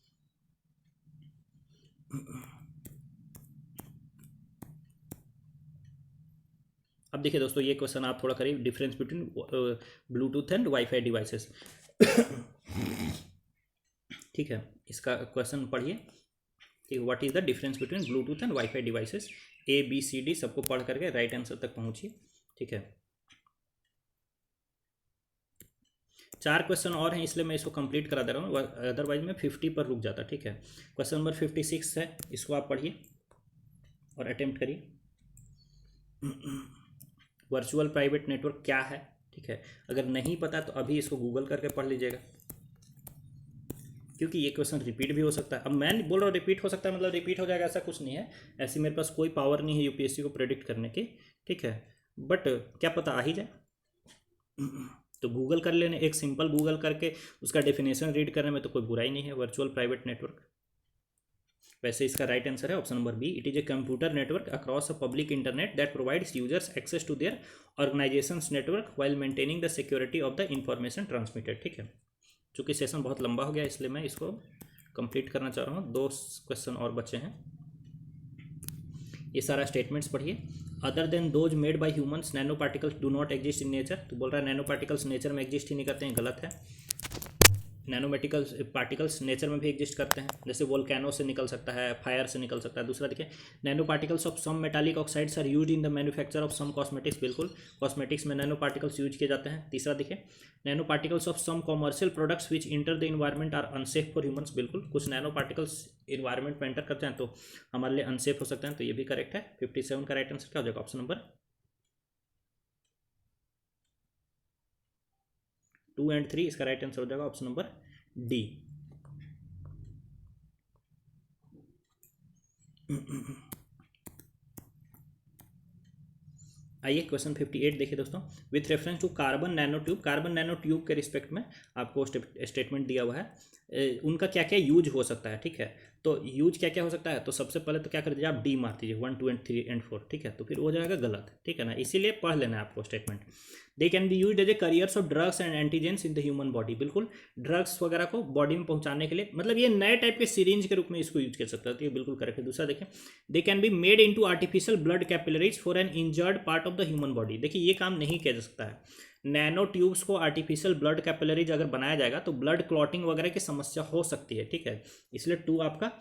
अब देखिए दोस्तों, ये क्वेश्चन आप थोड़ा करिए, difference between Bluetooth and wifi devices, ठीक है। इसका क्वेश्चन पढ़िए, ठीक है, what is the difference between Bluetooth and wifi devices, ABCD सबको पढ़ करके राइट आंसर तक पहुंचिए। ठीक है, 4 क्वेश्चन और हैं इसलिए मैं इसको कंप्लीट करा दे रहा हूँ, अदरवाइज मैं 50 पर रुक जाता। ठीक है, क्वेश्चन नंबर 56 है, इसको आप पढ़िए और अटेम्प्ट करिए। वर्चुअल प्राइवेट नेटवर्क क्या है? ठीक है, अगर नहीं पता तो अभी इसको गूगल करके पढ़ लीजिएगा, क्योंकि ये क्वेश्चन रिपीट भी हो सकता है। अब मैं बोल रहा हूँ रिपीट हो सकता है मतलब रिपीट हो जाएगा, ऐसा कुछ नहीं है। ऐसी मेरे पास कोई पावर नहीं है यूपीएससी को प्रेडिक्ट करने की। ठीक है, बट क्या पता आ ही जाए, तो गूगल कर लेने, एक सिंपल गूगल करके उसका डेफिनेशन रीड करने में तो कोई बुराई नहीं है। वर्चुअल प्राइवेट नेटवर्क, वैसे इसका राइट आंसर है option number B, it is a computer network across a public internet that provides users access to their organisations network while maintaining the security of the information transmitted. ठीक है, चूँकि सेशन बहुत लंबा हो गया इसलिए मैं इसको कंप्लीट करना चाह रहा हूँ, 2 क्वेश्चन और बचे हैं। ये सारा स्टेटमेंट्स पढ़िए। Other than those made by humans nano particles do not exist in nature, तो बोल रहा है नैनो पार्टिकल्स नेचर में एग्जिस्ट ही नहीं करते हैं, गलत है। नैनो पार्टिकल्स नेचर में भी एग्जिस्ट करते हैं, जैसे वोल्केनो से निकल सकता है, फायर से निकल सकता है। दूसरा देखिए, nano particles of some metallic oxides are used in the manufacture of some cosmetics, बिल्कुल कॉस्मेटिक्स में नैनो पार्टिकल्स यूज किए जाते हैं। तीसरा देखिए, nano particles of some commercial products which enter the environment are unsafe for humans, बिल्कुल कुछ नैनो पार्टिकल्स इन्वायरमेंट में एंटर करते हैं तो हमारे लिए अनसेफ हो सकते हैं, तो ये भी करेक्ट है। 57 का राइट आंसर क्या हो जाएगा? ऑप्शन नंबर 2 एंड 3 इसका राइट आंसर हो जाएगा ऑप्शन नंबर डी। आइए क्वेश्चन 58 देखिए दोस्तों, with reference to carbon nano tube के रिस्पेक्ट में आपको स्टेटमेंट दिया हुआ है, उनका क्या क्या यूज हो सकता है। ठीक है, तो यूज क्या क्या हो सकता है, तो सबसे पहले तो क्या कर दीजिए आप, डी मार दीजिए 1 2 एंड 3 एंड 4। ठीक है, तो फिर हो जाएगा गलत। ठीक है ना, इसीलिए पढ़ लेना है आपको statement. They can be used as a carriers of drugs and antigens in the human body, बिल्कुल ड्रग्स वगैरह को बॉडी में पहुंचाने के लिए, मतलब ये नए टाइप के सिरिंज के रूप में इसको यूज कर सकता है, तो ये बिल्कुल करेक्ट है। दूसरा देखिए, दे can be made into artificial blood capillaries for an injured part of the human body, देखिए ये काम नहीं किया जा सकता है। नैनो ट्यूब्स को आर्टिफिशियल ब्लड कैपिलरीज अगर बनाया जाएगा तो ब्लड क्लॉटिंग वगैरह की समस्या हो सकती है। ठीक है, इसलिए 2 आपका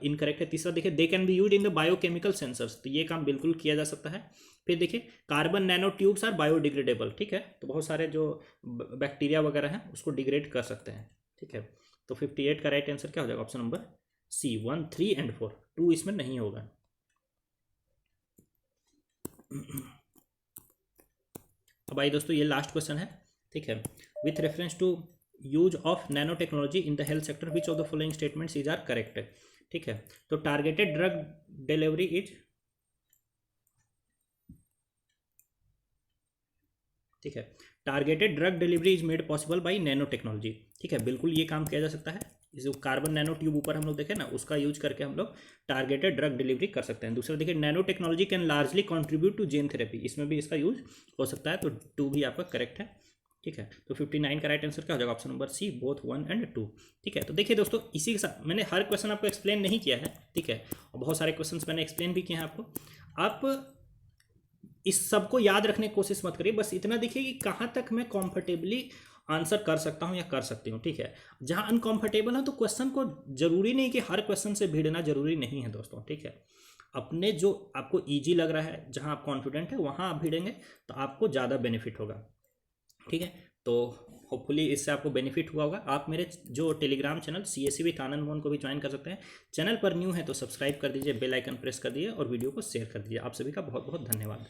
इनकरेक्ट है। तीसरा देखिए, दे can be used in the biochemical sensors, तो ये काम बिल्कुल किया जा सकता है। फिर देखिए, carbon nano tubes are biodegradable. ठीक है, तो बहुत सारे जो बैक्टीरिया वगैरह हैं उसको डिग्रेड कर सकते हैं। ठीक है, तो 58 का राइट आंसर क्या हो जाएगा? ऑप्शन नंबर सी, 1 3 एंड 4, 2 इसमें नहीं होगा। अब आइए दोस्तों, ये लास्ट क्वेश्चन है। ठीक है, with reference to use of nano technology in the health sector which of the following statements is are correct. ठीक है, तो टारगेटेड ड्रग डिलीवरी इज, ठीक है, targeted drug delivery is made possible by nano technology. ठीक है, बिल्कुल ये काम किया जा सकता है। जो कार्बन नैनो ट्यूब ऊपर हम लोग देखें ना, उसका यूज करके हम लोग टारगेटेड ड्रग डिलीवरी कर सकते हैं। दूसरा देखिए, nano technology can largely contribute to gene therapy, इसमें भी इसका यूज हो सकता है, तो 2 भी आपका करेक्ट है। ठीक है, तो 59 का राइट आंसर क्या हो जाएगा? Option number C, both 1 and 2। ठीक है, तो देखिए दोस्तों, इसी के साथ मैंने हर क्वेश्चन आपको एक्सप्लेन नहीं किया है। ठीक है, और बहुत सारे क्वेश्चन मैंने एक्सप्लेन भी किए हैं आपको। आप इस सबको याद रखने की कोशिश मत करिए, बस इतना देखिए कि कहाँ तक मैं कंफर्टेबली आंसर कर सकता हूँ या कर सकती हूँ। ठीक है, जहाँ अनकंफर्टेबल है तो क्वेश्चन को जरूरी नहीं कि हर क्वेश्चन से भिड़ना जरूरी नहीं है दोस्तों। ठीक है, अपने जो आपको इजी लग रहा है, जहाँ आप कॉन्फिडेंट है वहाँ आप भिड़ेंगे तो आपको ज़्यादा बेनिफिट होगा। ठीक है, तो होपफुली इससे आपको बेनिफिट हुआ होगा। आप मेरे जो Telegram channel CSE with Anand Mohan को भी ज्वाइन कर सकते हैं। चैनल पर न्यू है तो सब्सक्राइब कर दीजिए, बेल आइकन प्रेस कर दीजिए और वीडियो को शेयर कर दीजिए। आप सभी का बहुत बहुत धन्यवाद।